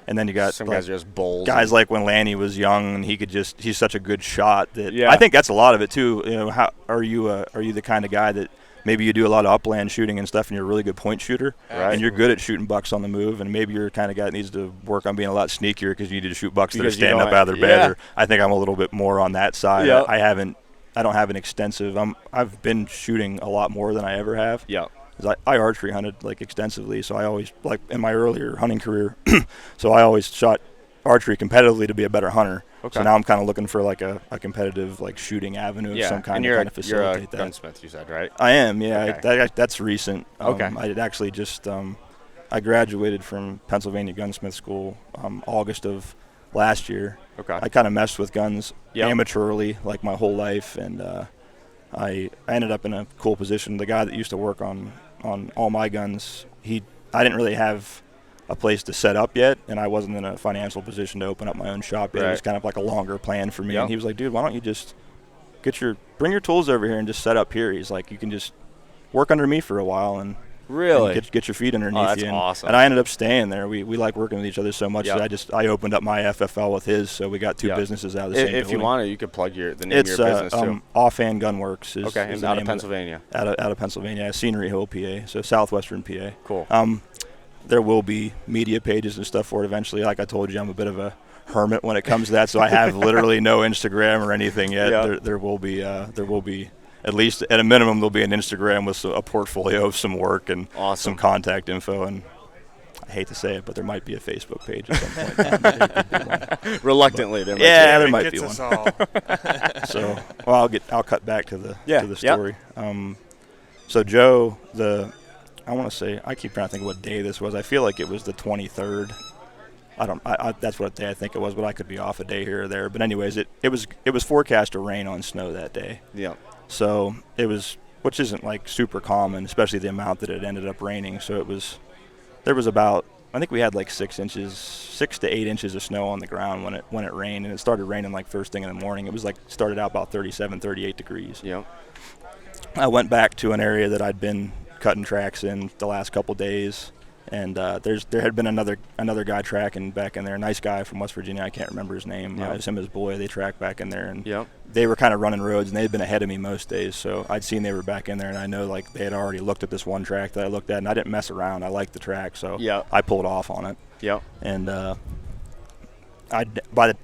S7: and then you got
S5: some guys are just bold.
S7: Guys like when Lanny was young, and he's such a good shot that I think that's a lot of it too. How are you the kind of guy that maybe you do a lot of upland shooting and stuff, and you're a really good point shooter, and you're good at shooting bucks on the move, and maybe you're the kind of guy that needs to work on being a lot sneakier because you need to shoot bucks that are standing up out of their bed. Or I think I'm a little bit more on that side. Yep. I don't have an extensive. I've been shooting a lot more than I ever have.
S5: Yeah.
S7: I archery hunted like extensively, so I always in my earlier hunting career, so I always shot archery competitively to be a better hunter. Okay. So now I'm kind of looking for like a competitive like shooting avenue of some kind to kind of facilitate that.
S5: You're a gunsmith, you said, right?
S7: I am, yeah.
S5: Okay.
S7: That's recent.
S5: Okay.
S7: I had actually just I graduated from Pennsildania Gunsmith School August of last year.
S5: Okay.
S7: I kind of messed with guns amateurly like my whole life, and I ended up in a cool position. The guy that used to work on all my guns, I didn't really have a place to set up yet, and I wasn't in a financial position to open up my own shop yet. Right. It was kind of like a longer plan for me. And he was like, "Dude, why don't you just bring your tools over here and just set up here?" He's like, "You can just work under me for a while and get your feet underneath
S5: you."
S7: That's
S5: awesome.
S7: And I ended up staying there. We like working with each other so much that I opened up my FFL with his, so we got two businesses out of the same building.
S5: If you want to, you could plug the name of your business too.
S7: Offhand Gunworks is
S5: out of Pennsylvania.
S7: Out of Pennsylvania, Scenery Hill, PA, so southwestern PA.
S5: Cool.
S7: There will be media pages and stuff for it eventually. Like I told you, I'm a bit of a hermit when it comes to that, so I have literally no Instagram or anything yet. There will be at least at a minimum there'll be an Instagram with a portfolio of some work and some contact info, and I hate to say it, but there might be a Facebook page at some point.
S5: Reluctantly, there
S7: might be one. So, I'll cut back to the story. So Joe, I want to say, I keep trying to think of what day this was. I feel like it was the 23rd. That's what day I think it was, but I could be off a day here or there. But anyways, it was forecast to rain on snow that day.
S5: Yeah.
S7: So it was, which isn't like super common, especially the amount that it ended up raining. So there was about I think we had like 6 to 8 inches of snow on the ground when it rained, and it started raining like first thing in the morning. It was like started out about 37, 38 degrees.
S5: Yep.
S7: I went back to an area that I'd been cutting tracks in the last couple days, and there had been another guy tracking back in there, a nice guy from West Virginia. I can't remember his name.
S5: Yep.
S7: It was him and his boy. They tracked back in there, and
S5: Yep.
S7: they were kind of running roads, and they had been ahead of me most days. So I'd seen they were back in there, and I know like they had already looked at this one track that I looked at, and I didn't mess around. I liked the track, so
S5: Yep.
S7: I pulled off on it.
S5: Yep.
S7: And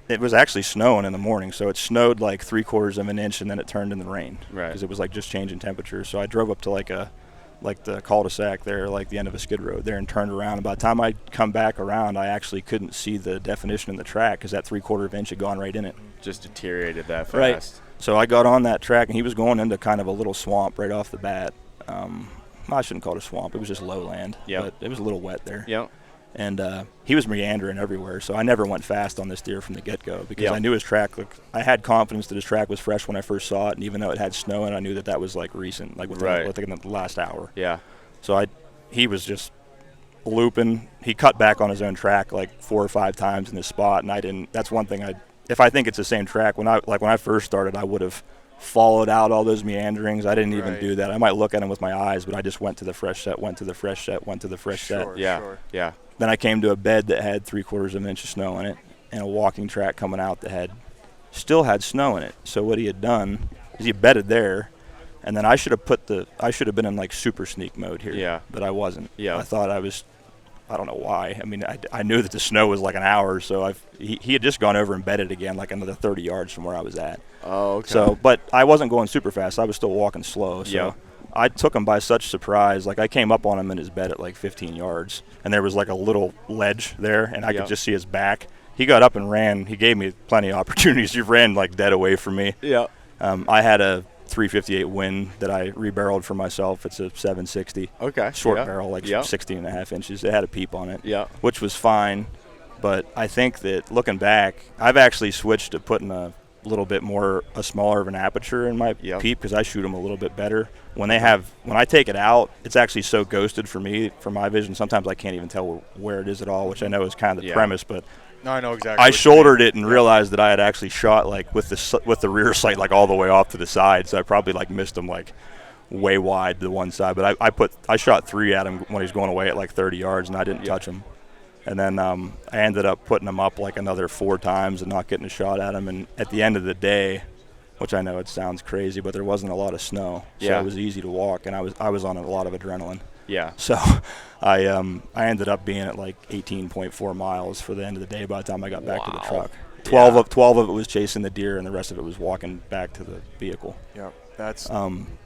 S7: it was actually snowing in the morning, so it snowed like 3/4 of an inch, and then it turned into rain.
S5: Right.
S7: Because it was like just changing temperature. So I drove up to like the cul-de-sac there, like the end of a skid road there, and turned around. And by the time I'd come back around, I actually couldn't see the definition in the track because that 3/4 of an inch had gone right in it.
S5: Just deteriorated that fast.
S7: Right. So I got on that track, and he was going into kind of a little swamp right off the bat. I shouldn't call it a swamp. It was just lowland.
S5: Yep.
S7: But it was a little wet there.
S5: Yep.
S7: And he was meandering everywhere, so I never went fast on this deer from the get-go because
S5: Yep.
S7: I knew his track. Like, I had confidence that his track was fresh when I first saw it, and even though it had snow, and I knew that was like recent, like within the last hour.
S5: Yeah.
S7: So he was just looping. He cut back on his own track like 4 or 5 times in this spot, and I didn't. That's one thing if I think it's the same track, when I first started, I would have followed out all those meanderings. I didn't even do that. I might look at them with my eyes, but I just went to the fresh set, went to the fresh set, went to the fresh set.
S5: Yeah.
S8: Sure.
S5: Yeah.
S7: Then I came to a bed that had 3/4 of an inch of snow in it, and a walking track coming out that still had snow in it. So what he had done is he bedded there, and then I should have been in like super sneak mode here.
S5: Yeah.
S7: But I wasn't.
S5: Yeah.
S7: I thought I don't know why. I mean, I knew that the snow was like an hour, so he had just gone over and bedded again, like another 30 yards from where I was at.
S5: Oh, okay.
S7: So, but I wasn't going super fast. I was still walking slow. So
S5: Yeah.
S7: I took him by such surprise. Like I came up on him in his bed at like 15 yards, and there was like a little ledge there, and I could just see his back. He got up and ran. He gave me plenty of opportunities. He ran like dead away from me.
S5: Yeah.
S7: I had a 358 Win that I rebarreled for myself. It's a 760.
S5: Okay.
S7: Short
S5: Yeah.
S7: barrel, like
S5: Yeah.
S7: 16.5 inches. It had a peep on it,
S5: Yeah.
S7: which was fine. But I think that looking back, I've actually switched to putting a smaller of an aperture in my peep because I shoot them a little bit better. When I take it out, it's actually so ghosted for me, for my vision. Sometimes I can't even tell where it is at all, which I know is kind of the premise, but
S8: No, I know exactly.
S7: I shouldered it and realized that I had actually shot like with the rear sight like all the way off to the side, so I probably like missed him like way wide to the one side. But I shot 3 at him when he was going away at like 30 yards, and I didn't touch him. And then I ended up putting him up like another 4 times and not getting a shot at him. And at the end of the day, which I know it sounds crazy, but there wasn't a lot of snow, so it was easy to walk, and I was on a lot of adrenaline.
S5: Yeah.
S7: So I ended up being at like 18.4 miles for the end of the day by the time I got back to the truck. 12 of it was chasing the deer, and the rest of it was walking back to the vehicle.
S8: Yep. That's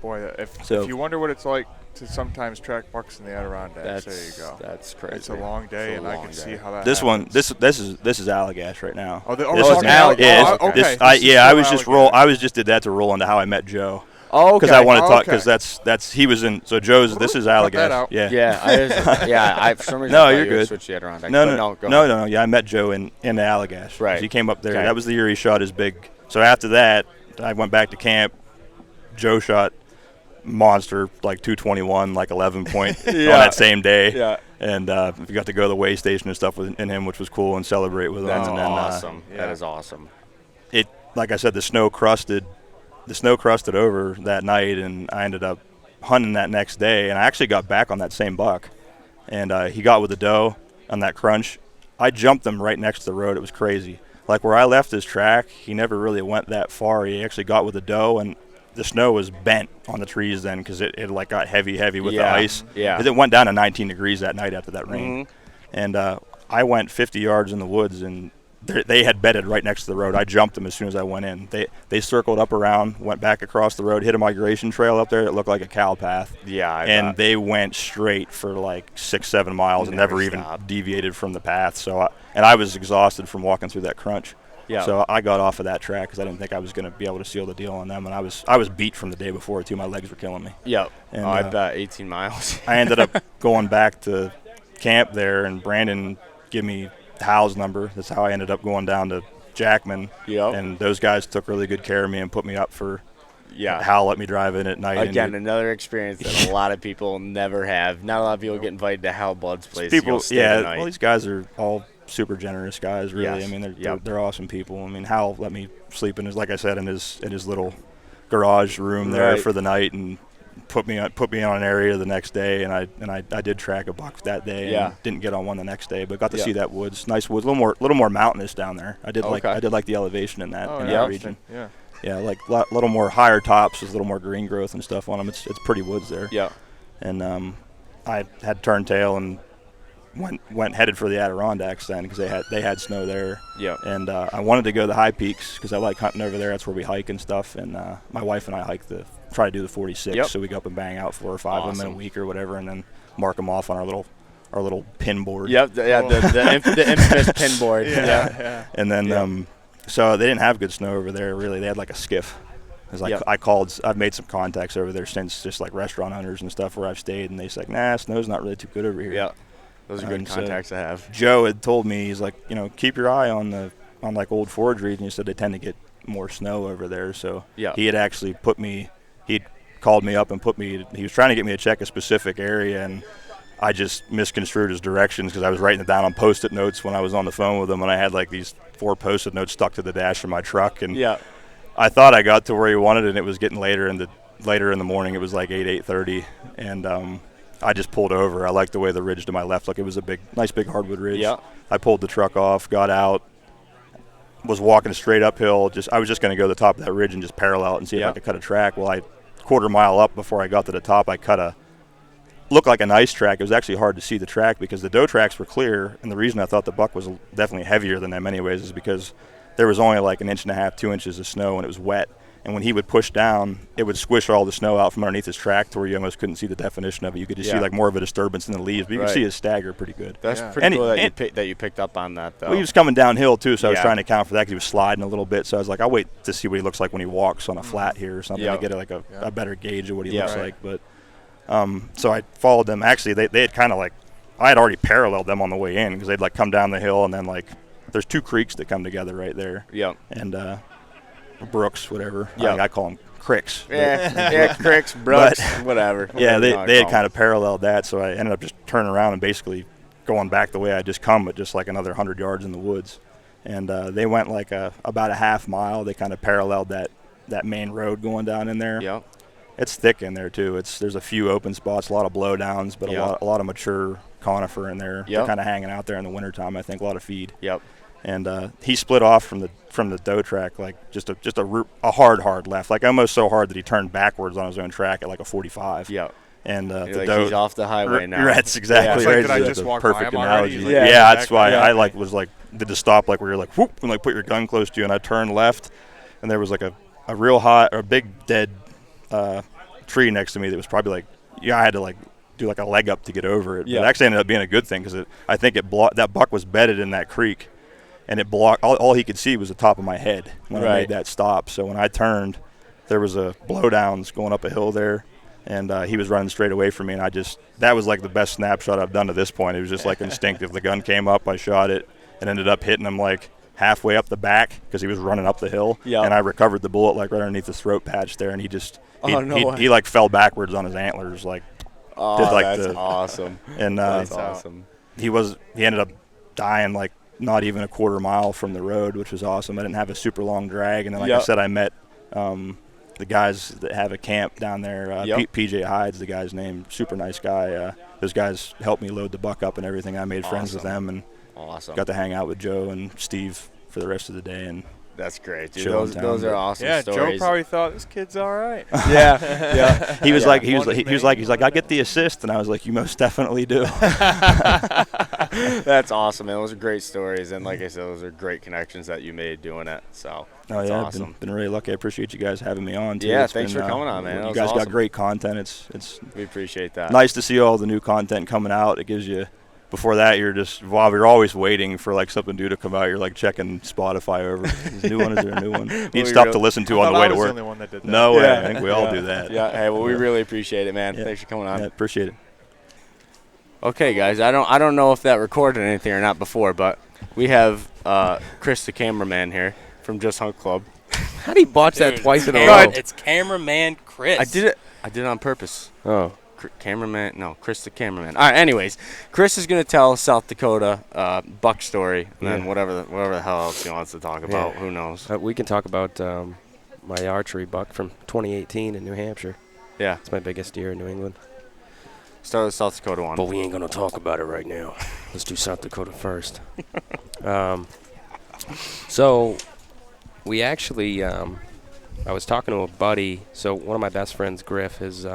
S8: boy. If you wonder what it's like to sometimes track bucks in the Adirondacks, there you go.
S5: That's crazy.
S8: It's a long day, and I can see how that.
S7: This
S8: happens.
S7: this is Allagash right now.
S8: Oh,
S7: this
S8: we're
S7: is
S8: talking
S7: Allagash.
S8: Allagash. Okay.
S7: I was just did that to roll into how I met Joe.
S5: Oh, okay.
S7: Because I want to talk because that's he was in. So Joe's. This is Allagash. Yeah.
S5: Yeah. I for some reason
S7: no, you're good.
S5: Switch the Adirondack.
S7: No. Yeah, I met Joe in Allagash.
S5: Right.
S7: He came up there. Okay. That was the year he shot his big. So after that, I went back to camp. Joe shot monster like 221, like 11 point on that same day.
S5: Yeah.
S7: And we got to go to the weigh station and stuff with him, which was cool, and celebrate with him.
S5: That's
S7: and then,
S5: awesome. That is awesome.
S7: It, like I said, the snow crusted over that night, and I ended up hunting that next day, and I actually got back on that same buck, and he got with the doe on that crunch. I jumped him right next to the road. It was crazy. Like where I left his track, he never really went that far. He actually got with the doe, and the snow was bent on the trees then because it like got heavy with the ice.
S5: Yeah.
S7: Because it went down to 19 degrees that night after that rain. And I went 50 yards in the woods, and they had bedded right next to the road. I jumped them as soon as I went in. They circled up around, went back across the road, hit a migration trail up there that looked like a cow path.
S5: Yeah.
S7: They went straight for like 6-7 miles and never even deviated from the path. So I was exhausted from walking through that crunch.
S5: Yeah.
S7: So I got off of that track because I didn't think I was going to be able to seal the deal on them, and I was beat from the day before too. My legs were killing me.
S5: Yep.
S7: And,
S5: I bet 18 miles.
S7: I ended up going back to camp there, and Brandon gave me Hal's number. That's how I ended up going down to Jackman.
S5: Yep.
S7: And those guys took really good care of me and put me up for Hal let me drive in at night.
S5: Again, another experience that a lot of people never have. Not a lot of people get invited to Hal Blood's place.
S7: People,
S5: to stay the night.
S7: well, these guys are all super generous guys, really.
S5: Yes.
S7: I mean, they're awesome people. I mean, Hal let me sleep in his, like I said, in his little garage room there for the night, and put me on an area the next day, and I did track a buck that day, and didn't get on one the next day, but got to see that woods, nice woods, a little more mountainous down there. I did like the elevation in that region. Yeah, like a little more higher tops, there's a little more green growth and stuff on them. It's pretty woods there.
S5: Yeah,
S7: and I had turned tail and went headed for the Adirondacks then, because they had snow there.
S5: Yeah.
S7: And I wanted to go to the high peaks because I like hunting over there. That's where we hike and stuff. And my wife and I try to do the 46. So we go up and bang out 4 or 5 of them in a week or whatever, and then mark them off on our little pin board.
S5: Yep. The infamous pin board.
S7: Yeah. And then so they didn't have good snow over there really. They had like a skiff. I've made some contacts over there since, just like restaurant owners and stuff where I've stayed, and they said, nah, snow's not really too good over here.
S5: Yeah. Those are good contacts to have.
S7: Joe had told me, he's like, keep your eye on like old forage region. He said they tend to get more snow over there. So he had actually he'd called me up and he was trying to get me to check a specific area, and I just misconstrued his directions because I was writing it down on Post-it notes when I was on the phone with him, and I had like these 4 Post-it notes stuck to the dash of my truck, and I thought I got to where he wanted, and it was getting later in the morning. It was like 8:30, and I just pulled over. I liked the way the ridge to my left, like it was a nice big hardwood ridge.
S5: Yeah.
S7: I pulled the truck off, got out, was walking straight uphill. I was just going to go to the top of that ridge and just parallel it and see if I could cut a track. Well, I quarter mile up before I got to the top, I looked like a nice track. It was actually hard to see the track because the doe tracks were clear, and the reason I thought the buck was definitely heavier than them anyways is because there was only like 1.5 inches, 2 inches of snow, and it was wet. And when he would push down, it would squish all the snow out from underneath his track to where you almost couldn't see the definition of it. You could just see like more of a disturbance in the leaves, but you could see his stagger pretty good.
S5: That's pretty cool that you picked up on that, though.
S7: Well, he was coming downhill, too, so I was trying to account for that because he was sliding a little bit. So I was like, I'll wait to see what he looks like when he walks on a flat here or something to get like a better gauge of what he looks like. But so I followed them. Actually, they had kind of like – I had already paralleled them on the way in because they'd like come down the hill, and then like there's 2 creeks that come together right there.
S5: Yeah.
S7: And brooks, whatever. I call them cricks.
S5: Cricks, brooks, whatever.
S7: Yeah, they had kind of paralleled that, so I ended up just turning around and basically going back the way I just come, but just like another 100 yards in the woods. And they went like about a half mile. They kind of paralleled that main road going down in there.
S5: Yeah.
S7: It's thick in there too. There's a few open spots, a lot of blowdowns, but a lot of mature conifer in there. They're kind of hanging out there in the wintertime, I think, a lot of feed.
S5: Yep.
S7: And he split off from the doe track like just a hard left, like almost so hard that he turned backwards on his own track at like a 45.
S5: Yeah.
S7: And
S5: the doe, he's off the highway now.
S7: That's exactly right.
S8: Did I just walk
S7: perfect
S8: by him
S7: analogy.
S8: already?
S7: Yeah, that's why I did the stop like where you're like whoop and like put your gun close to you, and I turned left, and there was like a big dead tree next to me that was probably like I had to like do like a leg up to get over it. But it actually ended up being a good thing because I think that buck was bedded in that creek. And it blocked. All he could see was the top of my head when I made that stop. So when I turned, there was a blowdowns going up a hill there, and he was running straight away from me. And that was like the best snapshot I've done to this point. It was just like instinctive. The gun came up, I shot it, and ended up hitting him like halfway up the back because he was running up the hill. Yeah. And I recovered the bullet like right underneath the throat patch there, and he like fell backwards on his antlers like.
S5: That's awesome.
S7: And
S5: that's awesome.
S7: He ended up dying like. Not even a quarter mile from the road, which was awesome. I didn't have a super long drag, and then like I said, I met the guys that have a camp down there. PJ Hyde's the guy's name, super nice guy. Those guys helped me load the buck up and everything. I made friends with them and got to hang out with Joe and Steve for the rest of the day. And
S5: that's great, dude. Those are awesome stories.
S8: Joe probably thought this kid's all right.
S5: Yeah.
S7: He was like, I get the assist, and I was like, you most definitely do.
S5: That's awesome, man. Those are great stories, and like I said, those are great connections that you made doing it. So that's awesome.
S7: Been really lucky. I appreciate you guys having me on. Too.
S5: Yeah, thanks for coming on, man.
S7: You guys got great content.
S5: We appreciate that.
S7: Nice to see all the new content coming out. It gives you. Before that, you're always waiting for like something new to come out. You're like checking Spotify over. Is there a new one? Need stuff to listen to on the way to work.
S8: I was the only one that did that.
S7: No way. I think we all do that.
S5: Yeah. Hey, well, we really appreciate it, man. Thanks for coming on.
S7: Yeah, appreciate it.
S5: Okay, guys. I don't know if that recorded anything or not before, but we have Chris, the cameraman here from Just Hunt Club.
S9: How did he botch that twice in a
S3: No,
S9: row?
S3: it's cameraman Chris.
S5: I did it on purpose.
S9: Oh.
S5: Chris the cameraman. All right, anyways, Chris is going to tell South Dakota buck story, and then whatever the hell else he wants to talk about. Who knows?
S9: We can talk about my archery buck from 2018 in New Hampshire.
S5: Yeah.
S9: It's my biggest deer in New England.
S5: Start with South Dakota one.
S9: But we ain't going to talk about it right now. Let's do South Dakota first. So we actually, I was talking to a buddy. So one of my best friends, Griff, his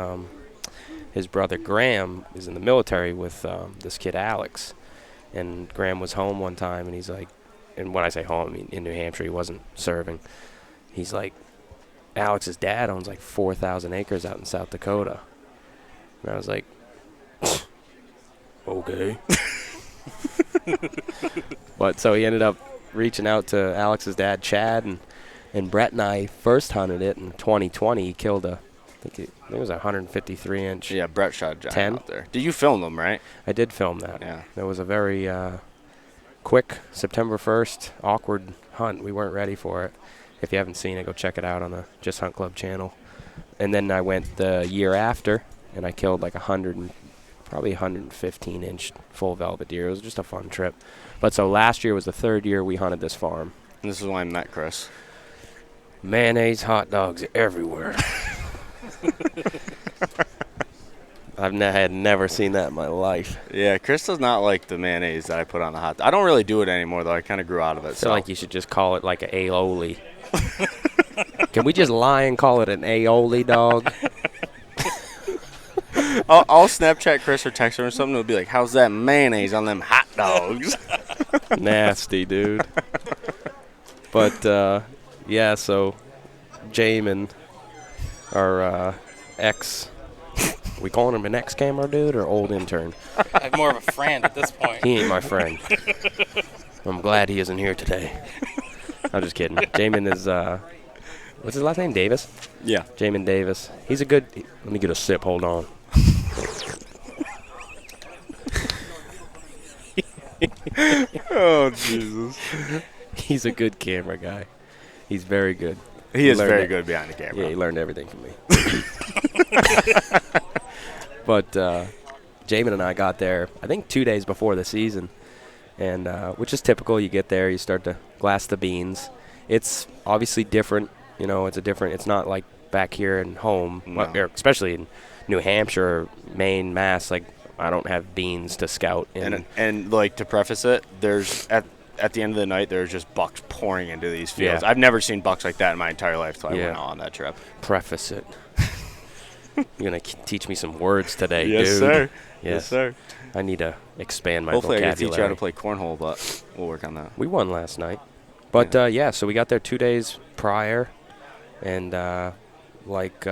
S9: brother Graham is in the military with this kid Alex, and Graham was home one time, and he's like, and when I say home, I mean in New Hampshire, he wasn't serving. He's like, Alex's dad owns like 4,000 acres out in South Dakota, and I was like, okay. But so he ended up reaching out to Alex's dad, Chad, and Brett and I first hunted it in 2020. He killed I think it was a 153-inch.
S5: Yeah, Brett shot a giant
S9: 10
S5: out there. Did you film them, right?
S9: I did film that.
S5: Yeah.
S9: It was a very quick September 1st, awkward hunt. We weren't ready for it. If you haven't seen it, go check it out on the Just Hunt Club channel. And then I went the year after, and I killed like probably 115-inch full velvet deer. It was just a fun trip. But so last year was the third year we hunted this farm.
S5: And this is when I met Chris.
S9: Mayonnaise hot dogs everywhere. I had never seen that in my life.
S5: Yeah, Chris does not like the mayonnaise that I put on the hot dog. I don't really do it anymore, though. I kind of grew out of it.
S9: I feel like you should just call it like an aioli. Can we just lie and call it an aioli, dog?
S5: I'll Snapchat Chris or text her or something. It'll be like, how's that mayonnaise on them hot dogs?
S9: Nasty, dude. But, yeah, so Jamin, our ex, we calling him an ex-camera dude or old intern?
S3: I'm more of a friend at this point.
S9: He ain't my friend. I'm glad he isn't here today. I'm just kidding. Jamin is, what's his last name? Davis?
S5: Yeah.
S9: Jamin Davis. He's a good, let me get a sip, hold on.
S5: Oh, Jesus.
S9: He's a good camera guy. He's very good.
S5: He is very good behind the camera.
S9: Yeah, he learned everything from me. But Jamin and I got there, I think 2 days before the season, and which is typical. You get there, you start to glass the beans. It's obviously different. You know, it's not like back here in home,
S5: No.
S9: especially in New Hampshire, Maine, Mass. Like, I don't have beans to scout.
S5: And like, to preface it, there's at the end of the night, there's just bucks pouring into these fields.
S9: Yeah.
S5: I've never seen bucks like that in my entire life until I
S9: Yeah.
S5: went on that trip.
S9: Preface it. You're going to teach me some words today,
S5: Yes,
S9: dude.
S5: sir.
S9: Yes,
S5: sir.
S9: I need to expand my
S5: Hopefully
S9: vocabulary.
S5: I can teach you how to play cornhole, but we'll work on that.
S9: We won last night. But, yeah, so we got there 2 days prior, and like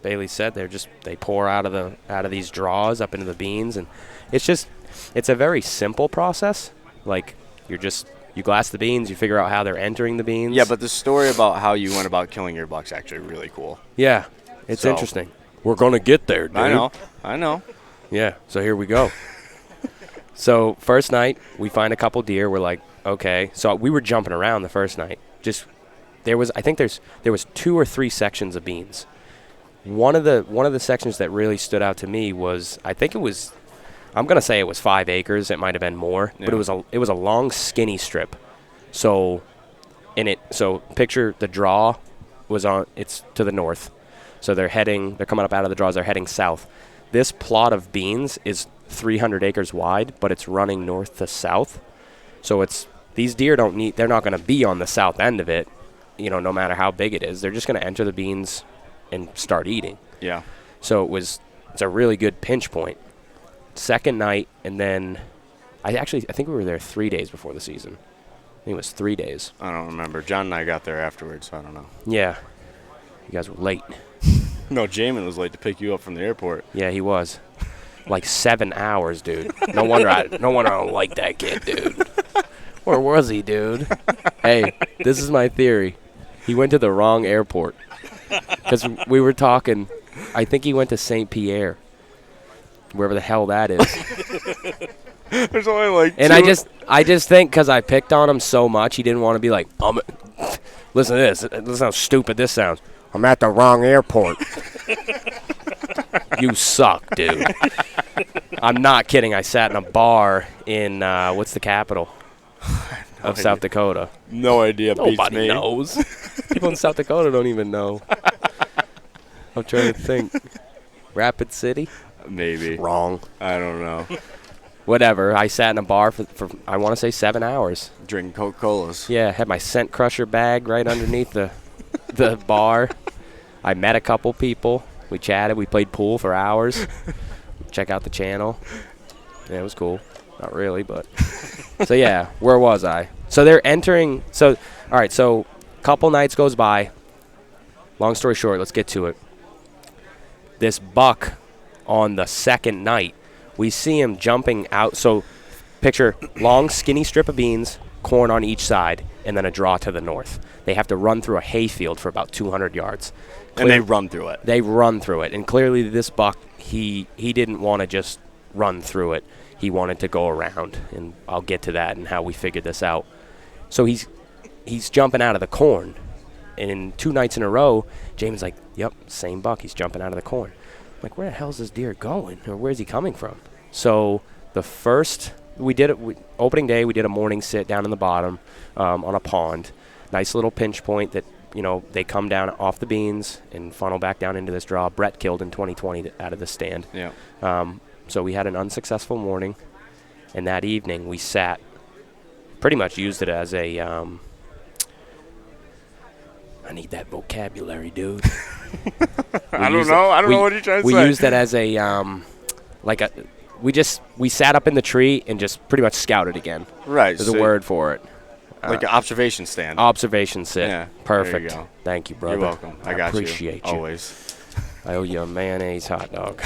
S9: Bailey said, they pour out of these draws up into the beans, and it's a very simple process. Like, you glass the beans, you figure out how they're entering the beans.
S5: Yeah, but the story about how you went about killing your buck's actually really cool.
S9: Yeah, it's interesting. We're going to get there, dude.
S5: I know.
S9: Yeah, so here we go. So first night, we find a couple deer. We're like, okay. So we were jumping around the first night. There was 2 or 3 sections of beans. One of the sections that really stood out to me was, I'm gonna say it was 5 acres. It might have been more, but it was a long, skinny strip. So picture the draw it's to the north. So they're coming up out of the draws. They're heading south. This plot of beans is 300 acres wide, but it's running north to south. So these deer they're not going to be on the south end of it, no matter how big it is. They're just going to enter the beans and start eating.
S5: Yeah.
S9: So it's a really good pinch point. Second night, and then I think we were there 3 days before the season. I think it was 3 days.
S5: I don't remember. John and I got there afterwards, so I don't know.
S9: Yeah. You guys were late.
S5: No, Jamin was late to pick you up from the airport.
S9: Yeah, he was. Like 7 hours, dude. No wonder I don't like that kid, dude. Where was he, dude? Hey, this is my theory. He went to the wrong airport. Because we were talking, I think he went to St. Pierre. Wherever the hell that is.
S5: There's only like
S9: and I just think because I picked on him so much, he didn't want to be like, Listen to this. Listen how stupid this sounds. I'm at the wrong airport. You suck, dude. I'm not kidding. I sat in a bar in, what's the capital of South Dakota?
S5: No idea.
S9: Nobody knows. People in South Dakota don't even know. I'm trying to think. Rapid City?
S5: Maybe.
S9: Wrong.
S5: I don't know.
S9: Whatever. I sat in a bar for I want to say 7 hours.
S5: Drinking Coca-Colas.
S9: Yeah, had my scent crusher bag right underneath the bar. I met a couple people. We chatted. We played pool for hours. Check out the channel. Yeah, it was cool. Not really, but. So, yeah, where was I? So, they're entering. So, all right, so a couple nights goes by. Long story short, let's get to it. This buck on the second night, we see him jumping out. So, picture long, skinny strip of beans, corn on each side, and then a draw to the north. They have to run through a hayfield for about 200 yards.
S5: And they run through it.
S9: They run through it. And clearly this buck, he didn't want to just run through it. He wanted to go around. And I'll get to that and how we figured this out. So he's jumping out of the corn. And in 2 nights in a row, Jamie's like, yep, same buck. He's jumping out of the corn. I'm like, where the hell's this deer going? Or where's he coming from? So the first, opening day, we did a morning sit down in the bottom on a pond. Nice little pinch point that, they come down off the beans and funnel back down into this draw. Brett killed in 2020 out of the stand.
S5: Yeah.
S9: So we had an unsuccessful morning. And that evening we sat, pretty much used it as a, I need that vocabulary, dude.
S5: I don't know what you're trying to say.
S9: We used it as a, we sat up in the tree and just pretty much scouted again.
S5: Right.
S9: There's a word for it.
S5: Like an observation stand.
S9: Observation sit.
S5: Yeah.
S9: Perfect.
S5: There you go.
S9: Thank you, brother.
S5: You're welcome. I got
S9: appreciate you.
S5: Always.
S9: I owe you a mayonnaise hot dog.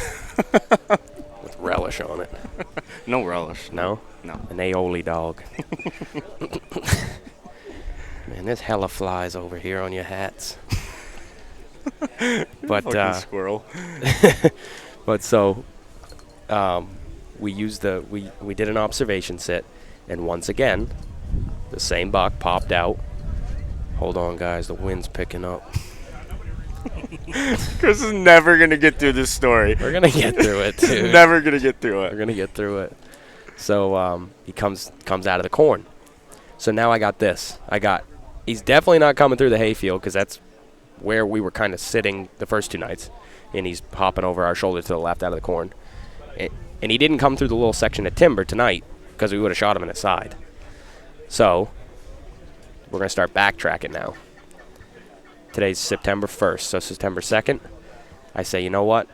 S9: With relish on it.
S5: No relish.
S9: No?
S5: No.
S9: An aioli dog. Man, there's hella flies over here on your hats. But
S5: fucking squirrel.
S9: But so we did an observation sit, and once again the same buck popped out. Hold on, guys, the wind's picking up.
S5: Chris is never gonna get through this story.
S9: We're gonna get through it, dude.
S5: He's never gonna get through it.
S9: We're gonna get through it. So he comes out of the corn. So now I got this. He's definitely not coming through the hayfield because that's where we were kind of sitting the first 2 nights, and he's hopping over our shoulder to the left out of the corn. And he didn't come through the little section of timber tonight because we would have shot him in his side. So we're going to start backtracking now. Today's September 1st, so September 2nd. I say, you know what?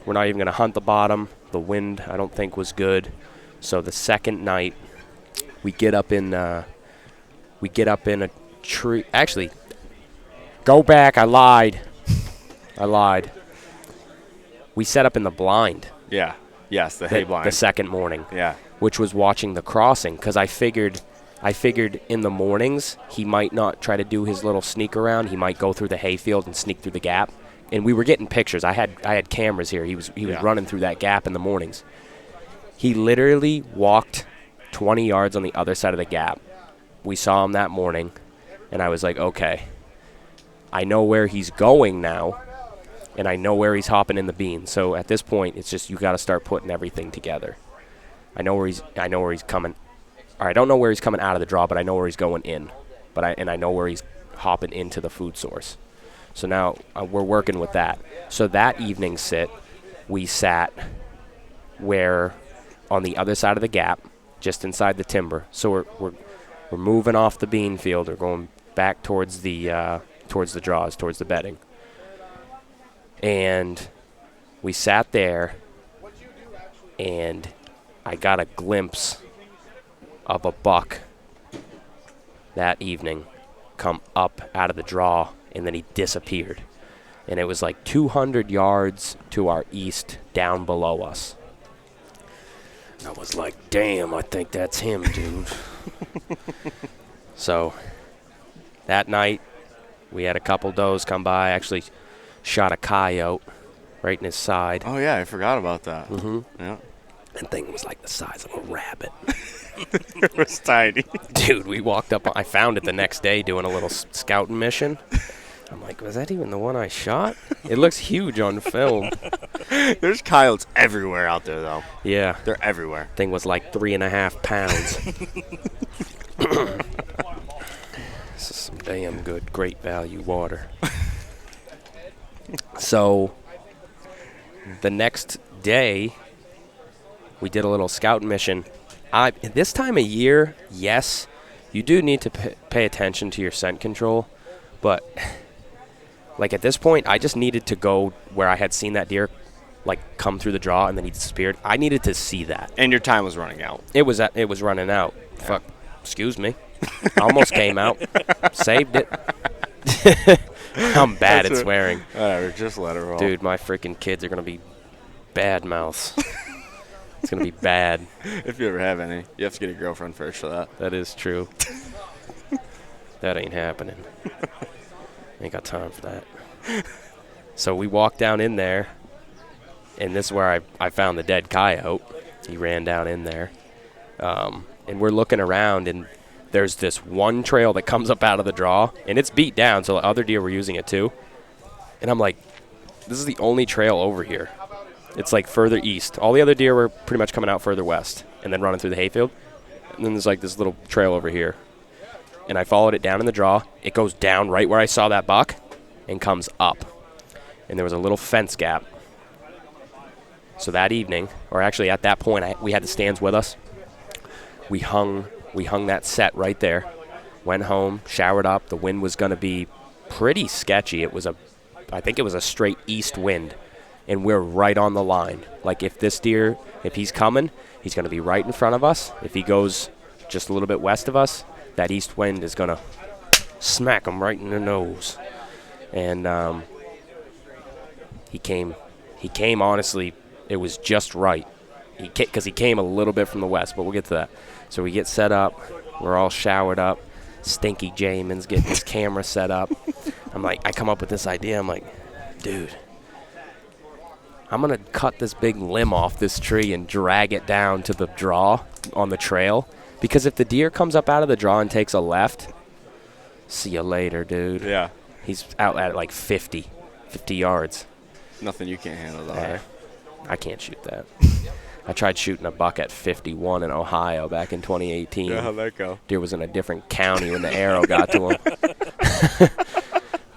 S9: We're not even going to hunt the bottom. The wind, I don't think, was good. So the second night, we get up in a tree. Actually, go back. I lied. We set up in the blind.
S5: Yeah. Yes, the hay blind.
S9: The second morning.
S5: Yeah.
S9: Which was watching the crossing, because I figured in the mornings he might not try to do his little sneak around. He might go through the hayfield and sneak through the gap. And we were getting pictures. I had cameras here. He was running through that gap in the mornings. He literally walked 20 yards on the other side of the gap. We saw him that morning, and I was like, okay, I know where he's going now, and I know where he's hopping in the beans. So at this point, it's just you got to start putting everything together. I know where he's coming. Or I don't know where he's coming out of the draw, but I know where he's going in. And I know where he's hopping into the food source. So now we're working with that. So that evening sit, we sat where on the other side of the gap, just inside the timber. So we're moving off the bean field. We're going back towards the draws, towards the bedding. And we sat there, and I got a glimpse of a buck that evening come up out of the draw, and then he disappeared. And it was like 200 yards to our east, down below us. I was like, damn, I think that's him, dude. So that night, we had a couple does come by. Actually shot a coyote right in his side.
S5: Oh, yeah, I forgot about that.
S9: Mm-hmm.
S5: Yeah.
S9: And thing was like the size of a rabbit.
S5: It was tiny.
S9: Dude, we walked up. I found it the next day doing a little scouting mission. I'm like, was that even the one I shot? It looks huge on film.
S5: There's coyotes everywhere out there, though.
S9: Yeah.
S5: They're everywhere.
S9: Thing was like 3.5 pounds. This is some damn good, great value water. So, the next day, we did a little scout mission. This time of year, yes, you do need to pay attention to your scent control, but like at this point, I just needed to go where I had seen that deer like come through the draw and then he disappeared. I needed to see that.
S5: And your time was running out.
S9: It was running out. Yeah. Fuck. Excuse me. Almost came out. Saved it. I'm bad at swearing.
S5: Whatever, just let her roll.
S9: Dude, my freaking kids are going to be bad mouths. It's going to be bad.
S5: If you ever have any, you have to get a girlfriend first for that.
S9: That is true. That ain't happening. Ain't got time for that. So we walked down in there, and this is where I found the dead coyote. He ran down in there. And we're looking around, and there's this one trail that comes up out of the draw, and it's beat down, so the other deer were using it too. And I'm like, this is the only trail over here. It's like further east. All the other deer were pretty much coming out further west and then running through the hayfield. And then there's like this little trail over here. And I followed it down in the draw. It goes down right where I saw that buck and comes up. And there was a little fence gap. So that evening, or actually at that point, we had the stands with us. We hung that set right there. Went home, showered up. The wind was going to be pretty sketchy. I think it was a straight east wind. And we're right on the line. Like if he's coming, he's going to be right in front of us. If he goes just a little bit west of us, that east wind is going to smack him right in the nose. And he came, honestly, it was just right. Because he came a little bit from the west, but we'll get to that. So we get set up. We're all showered up. Stinky Jamin's getting his camera set up. I come up with this idea. I'm like, dude, I'm going to cut this big limb off this tree and drag it down to the draw on the trail. Because if the deer comes up out of the draw and takes a left, see you later, dude.
S5: Yeah.
S9: He's out at like 50 yards.
S5: Nothing you can't handle, though.
S9: I can't shoot that. I tried shooting a buck at 51 in Ohio back in 2018.
S5: Yeah, how'd that go?
S9: Deer was in a different county when the arrow got to him.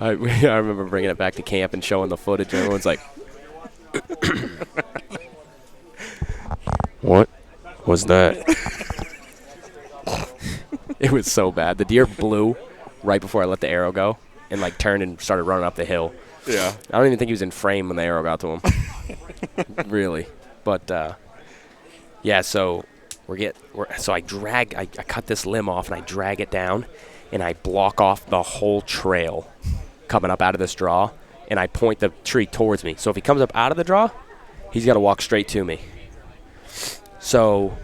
S9: I remember bringing it back to camp and showing the footage. And everyone's like, what was that? It was so bad. The deer blew right before I let the arrow go and like turned and started running up the hill.
S5: Yeah.
S9: I don't even think he was in frame when the arrow got to him. Really. But yeah, so I cut this limb off and I drag it down and I block off the whole trail coming up out of this draw, and I point the tree towards me. So if he comes up out of the draw, he's got to walk straight to me. So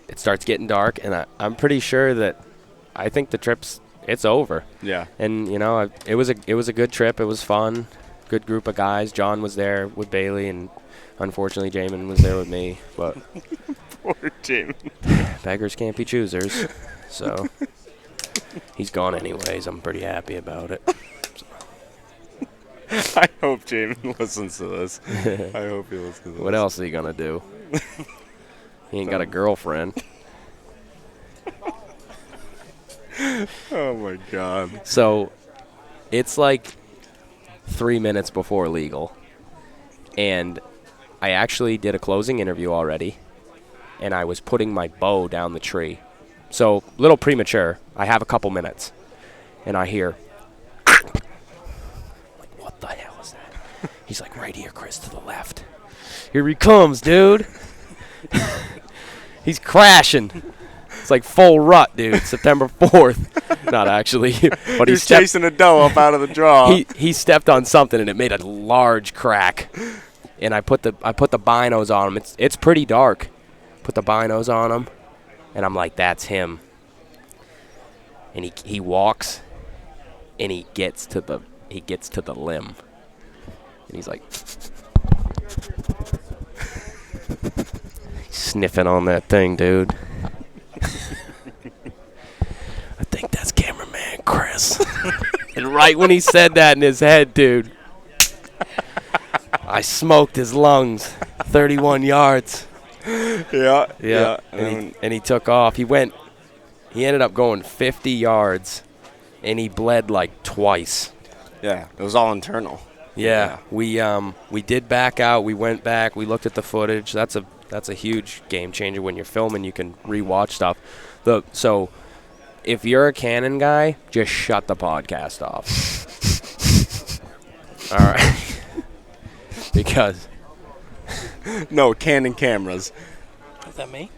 S9: it starts getting dark, and I'm pretty sure that I think the it's over.
S5: Yeah.
S9: And it was a good trip. It was fun. Good group of guys. John was there with Bailey, and unfortunately Jamin was there with me. But
S5: poor Jamin.
S9: Beggars can't be choosers. So he's gone anyways. I'm pretty happy about it.
S5: I hope Jamin listens to this. I hope he listens to this.
S9: What else is he gonna do? He ain't got a girlfriend.
S5: Oh my God.
S9: So it's like 3 minutes before legal, and I actually did a closing interview already, and I was putting my bow down the tree. So a little premature. I have a couple minutes, and I hear, like, what the hell is that? He's like, right here, Chris, to the left. Here he comes, dude. He's crashing. It's like full rut, dude. September 4th. Not actually. But
S5: he's chasing a doe up out of the draw.
S9: He stepped on something, and it made a large crack. And I put the binos on him. It's pretty dark. Put the binos on him, and I'm like, that's him. And he walks, and he gets to the limb. And he's like, sniffing on that thing, dude. I think that's cameraman Chris. And right when he said that in his head, dude, I smoked his lungs 31 yards.
S5: Yeah.
S9: And he took off. He ended up going 50 yards, and he bled like twice.
S5: Yeah, it was all internal.
S9: Yeah. We did back out. We went back. We looked at the footage. That's a huge game changer when you're filming. You can rewatch stuff. So if you're a Canon guy, just shut the podcast off. All right. Because
S5: no, Canon cameras.
S3: Is that me?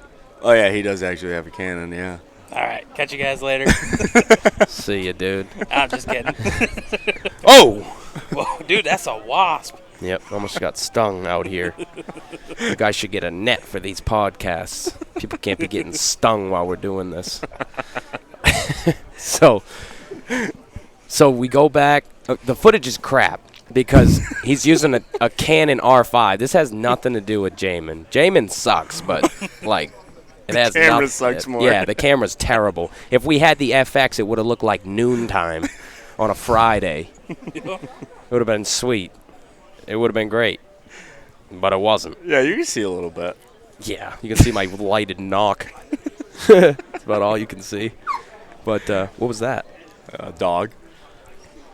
S5: Oh yeah, he does actually have a Canon. Yeah.
S3: All right. Catch you guys later.
S9: see you, dude.
S3: I'm just kidding.
S9: Oh!
S3: Whoa, dude, that's a wasp.
S9: Yep, almost got stung out here. You guys should get a net for these podcasts. People can't be getting stung while we're doing this. So we go back. The footage is crap because he's using a Canon R5. This has nothing to do with Jamin. Jamin sucks, but like it has
S5: the camera
S9: nothing.
S5: sucks more.
S9: Yeah, the camera's terrible. If we had the FX, it would have looked like noontime on a Friday. It would have been sweet. It would have been great, but it wasn't.
S5: Yeah, you can see a little bit.
S9: Yeah, you can see my lighted knock. That's about all you can see. But what was that?
S5: Dog.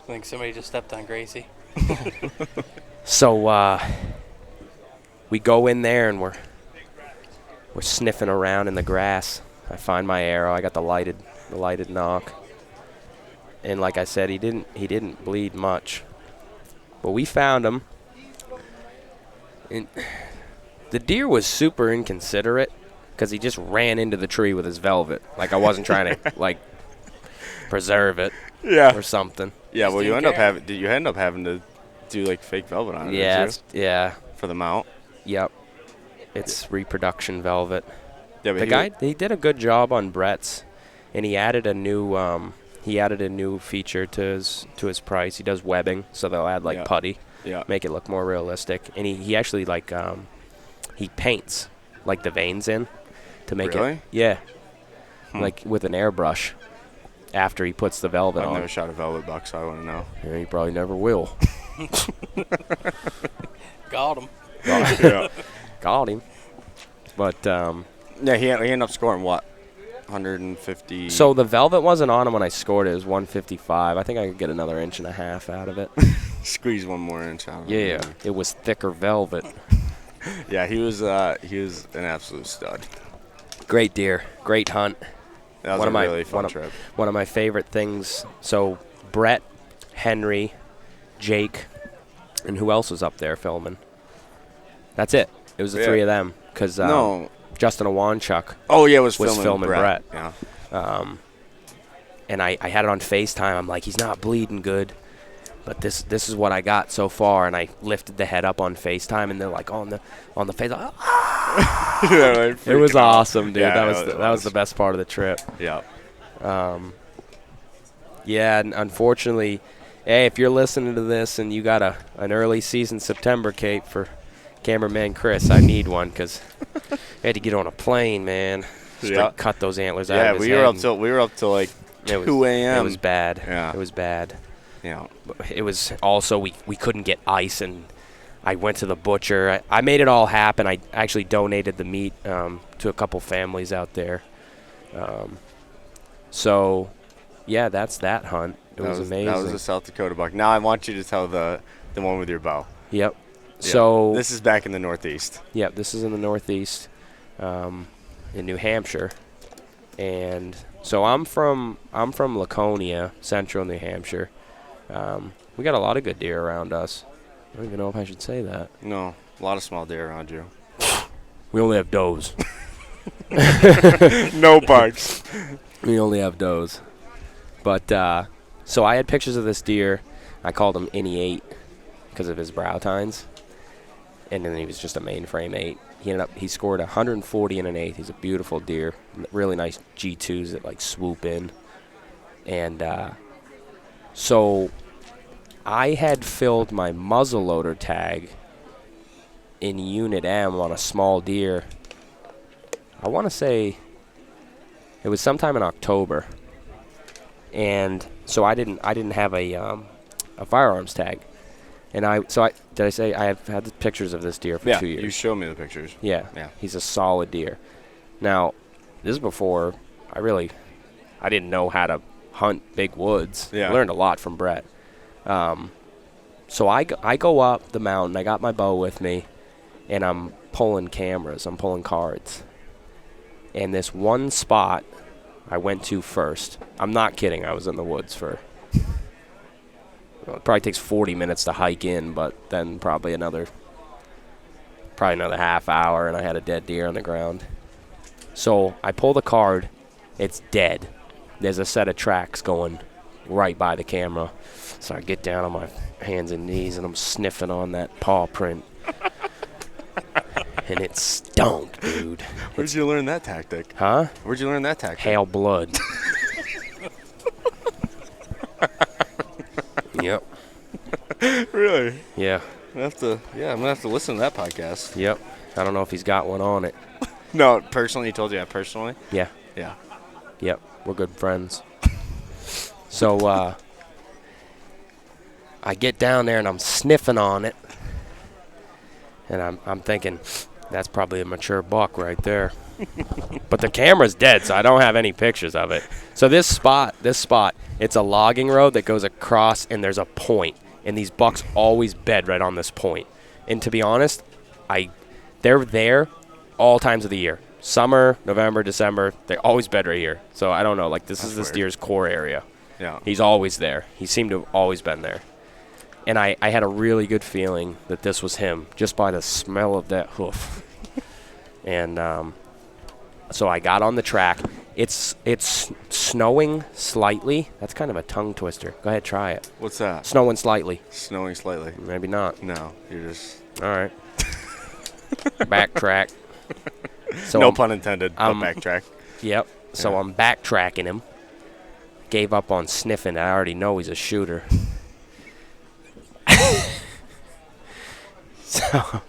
S3: I think somebody just stepped on Gracie.
S9: So we go in there and we're sniffing around in the grass. I find my arrow. I got the lighted knock. And like I said, he didn't bleed much. But we found him. And the deer was super inconsiderate because he just ran into the tree with his velvet. Like I wasn't trying to like preserve it or something.
S5: Yeah, well, you end up having to do like fake velvet on it.
S9: Yeah.
S5: For the mount.
S9: Yep. It's reproduction velvet.
S5: Yeah, but
S9: the guy he did a good job on Brett's, and he added a new feature to his price. He does webbing, so they'll add like putty, make it look more realistic. And he actually like he paints like the veins in to make it. Yeah. Like with an airbrush. After he puts the velvet on.
S5: I've never shot a velvet buck, so I wouldn't know.
S9: Yeah, you probably never will.
S3: Got him.
S9: Got him. But
S5: yeah, he ended up scoring what? 150.
S9: So the velvet wasn't on him when I scored it. It was 155. I think I could get another 1.5 inches out of it.
S5: Squeeze 1 more inch out of it.
S9: Yeah, it was thicker velvet.
S5: Yeah, he was an absolute stud.
S9: Great deer, great hunt.
S5: That was a really fun trip.
S9: One of my favorite things. So Brett, Henry, Jake, and who else was up there filming? That's it. It was the three of them. Because Justin Awanchuk
S5: was
S9: filming Brett.
S5: Yeah.
S9: And I had it on FaceTime. I'm like, he's not bleeding good. But this is what I got so far. And I lifted the head up on FaceTime, and they're like on the face. Like, it was awesome, dude.
S5: Yeah,
S9: that was the best part of the trip.
S5: Yeah.
S9: Yeah, and unfortunately, hey, if you're listening to this and you got an early season September cape for cameraman Chris, I need one because I had to get on a plane, man. Just cut those antlers out of his head.
S5: We were up till like 2 a.m.
S9: It was bad.
S5: Yeah.
S9: It was bad.
S5: Yeah.
S9: It was also we couldn't get ice, and I went to the butcher. I made it all happen. I actually donated the meat to a couple families out there. So, yeah, that's that hunt. It was amazing.
S5: That was a South Dakota buck. Now I want you to tell the one with your bow.
S9: Yep. So
S5: this is back in the Northeast.
S9: Yep, this is in the Northeast, in New Hampshire, and so I'm from Laconia, central New Hampshire. We got a lot of good deer around us. I don't even know if I should say that.
S5: No, a lot of small deer around you.
S9: We only have does.
S5: No bucks.
S9: We only have does. But so I had pictures of this deer. I called him Innie 8 because of his brow tines. And then he was just a mainframe 8. He scored 140 in an 8th. He's a beautiful deer. Really nice G2s that like swoop in. And so I had filled my muzzleloader tag in Unit M on a small deer I want to say it was sometime in October. And so I didn't have a firearms tag. And did I say I have had the pictures of this deer for 2 years?
S5: You showed me the pictures.
S9: Yeah. He's a solid deer. Now, this is before I didn't know how to hunt big woods.
S5: Yeah.
S9: I learned a lot from Brett. So I go up the mountain. I got my bow with me, and I'm pulling cameras. I'm pulling cards. And this one spot I went to first. I'm not kidding. I was in the woods for it probably takes 40 minutes to hike in, but then probably another half hour, and I had a dead deer on the ground. So I pull the card. It's dead. There's a set of tracks going right by the camera. So I get down on my hands and knees, and I'm sniffing on that paw print. And it stunk, dude.
S5: Where'd you learn that tactic?
S9: Huh?
S5: Where'd you learn that tactic?
S9: Hail blood. Yep.
S5: Really?
S9: Yeah.
S5: I'm gonna have to listen to that podcast.
S9: Yep. I don't know if he's got one on it.
S5: No, personally, he told you that personally?
S9: Yeah.
S5: Yeah.
S9: Yep. We're good friends. So, I get down there and I'm sniffing on it. And I'm thinking, that's probably a mature buck right there. But the camera's dead, so I don't have any pictures of it. So this spot, it's a logging road that goes across, and there's a point. And these bucks always bed right on this point. And to be honest, they're there all times of the year. Summer, November, December, they always bed right here. So I don't know, like this is this deer's core area.
S5: Yeah.
S9: He's always there. He seemed to have always been there. And I had a really good feeling that this was him just by the smell of that hoof. And so I got on the track. It's snowing slightly. That's kind of a tongue twister. Go ahead, try it.
S5: What's that?
S9: Snowing slightly.
S5: Snowing slightly.
S9: Maybe not.
S5: No, you're just...
S9: All right. Backtrack. So
S5: no pun intended, but backtrack.
S9: Yep. So I'm backtracking him. Gave up on sniffing. I already know he's a shooter. So,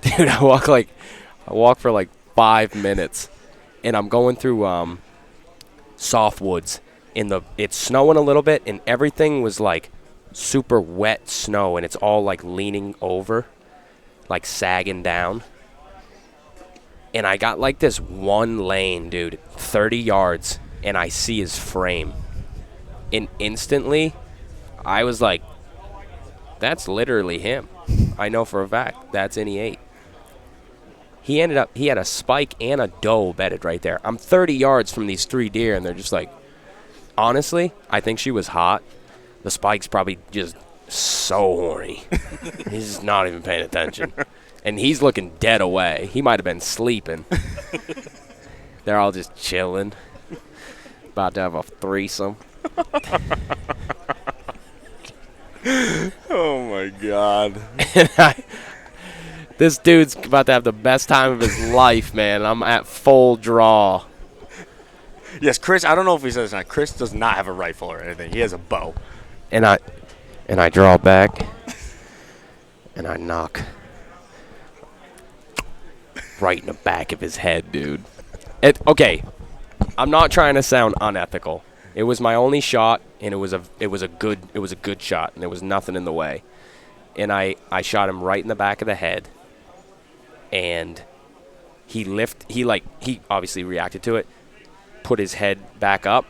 S9: dude, I walk for like 5 minutes, and I'm going through soft woods. It's snowing a little bit, and everything was like super wet snow, and it's all like leaning over, like sagging down. And I got like this one lane, dude, 30 yards, and I see his frame. And instantly, I was like, that's literally him. I know for a fact that's an E8. He had a spike and a doe bedded right there. I'm 30 yards from these 3 deer, and they're just like, honestly, I think she was hot. The spike's probably just so horny. He's just not even paying attention. And he's looking dead away. He might have been sleeping. They're all just chilling. About to have a threesome.
S5: Oh, my God.
S9: This dude's about to have the best time of his life, man. I'm at full draw.
S5: Yes, Chris, I don't know if he says that. Chris does not have a rifle or anything. He has a bow.
S9: And I draw back, and I knock right in the back of his head, dude. Okay, I'm not trying to sound unethical. It was my only shot, and it was a good shot, and there was nothing in the way. And I shot him right in the back of the head, and he obviously reacted to it, put his head back up,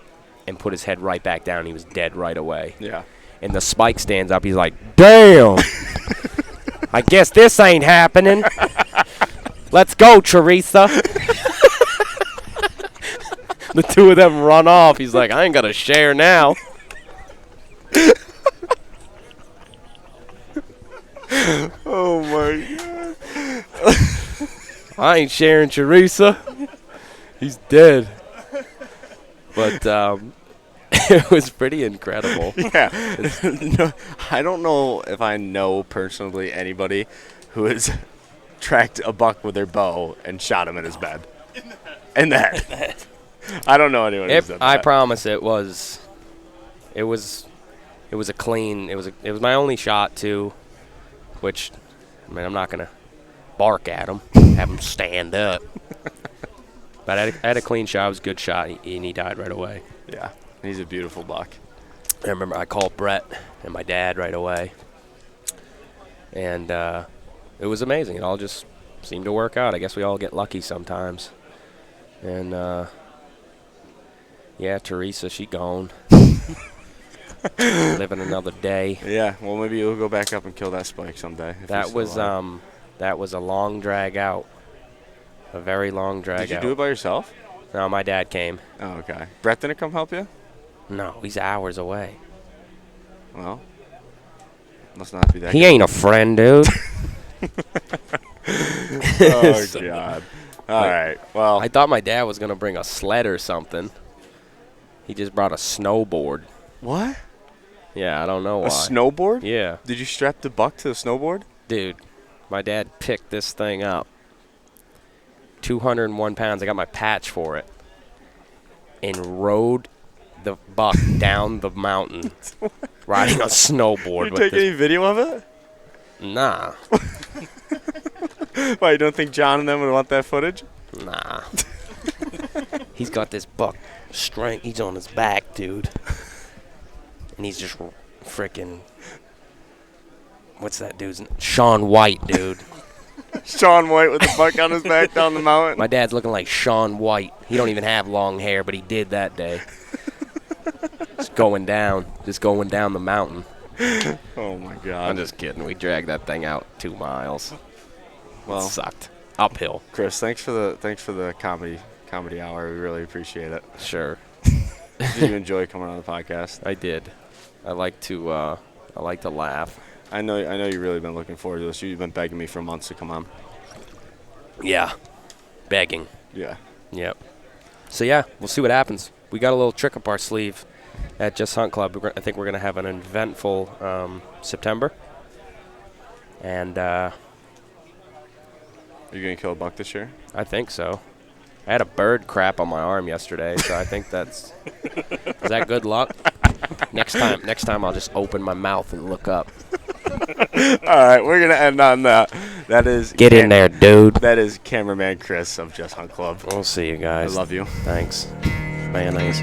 S9: and put his head right back down. He was dead right away.
S5: Yeah.
S9: And the spike stands up. He's like, damn. I guess this ain't happening. Let's go, Teresa. The 2 of them run off. He's like, I ain't got to share now.
S5: Oh, my God.
S9: I ain't sharing Teresa. He's dead. But it was pretty incredible.
S5: Yeah. No, I don't know if I know personally anybody who has tracked a buck with their bow and shot him in his bed. In the head. I don't know anyone who's done that.
S9: I promise it was a clean. It was my only shot too, which I mean I'm not gonna bark at him, have him stand up. But I had a clean shot. It was a good shot, and he died right away.
S5: Yeah, he's a beautiful buck.
S9: I remember I called Brett and my dad right away. And it was amazing. It all just seemed to work out. I guess we all get lucky sometimes. And, yeah, Teresa, she gone. Living another day.
S5: Yeah, well, maybe you'll go back up and kill that spike someday.
S9: That was a long drag out. A very long drag out.
S5: Did you do it by yourself?
S9: No, my dad came.
S5: Oh, okay. Brett didn't come help you?
S9: No, he's hours away.
S5: Well, must not be that
S9: He ain't a friend, dude.
S5: Oh, God. All right, well.
S9: I thought my dad was going to bring a sled or something. He just brought a snowboard.
S5: What?
S9: Yeah, I don't know why.
S5: A snowboard?
S9: Yeah.
S5: Did you strap the buck to the snowboard?
S9: Dude, my dad picked this thing up. 201 pounds. I got my patch for it. And rode the buck down the mountain riding a snowboard.
S5: Did you take any video of it?
S9: Nah.
S5: Why, you don't think John and them would want that footage?
S9: Nah. He's got this buck strength. He's on his back, dude. And he's just freaking. What's that dude's name? Shaun White, dude.
S5: Shaun White with the buck on his back down the mountain.
S9: My dad's looking like Shaun White. He don't even have long hair, but he did that day. Just going down the mountain.
S5: Oh my God!
S9: I'm just kidding. We dragged that thing out 2 miles.
S5: Well,
S9: it sucked. Uphill.
S5: Chris, thanks for the comedy hour. We really appreciate it.
S9: Sure.
S5: Did you enjoy coming on the podcast?
S9: I did. I like to laugh.
S5: I know you've really been looking forward to this. You've been begging me for months to come on.
S9: Yeah. Begging.
S5: Yeah.
S9: Yep. So yeah, we'll see what happens. We got a little trick up our sleeve at Just Hunt Club. I think we're gonna have an eventful September. And
S5: are you gonna kill a buck this year?
S9: I think so. I had a bird crap on my arm yesterday, so I think that's is that good luck? Next time I'll just open my mouth and look up.
S5: All right, we're gonna end on that. That is
S9: get in there, dude.
S5: That is cameraman Chris of Just Hunt Club.
S9: We'll see you guys.
S5: I love you.
S9: Thanks. Mayonnaise.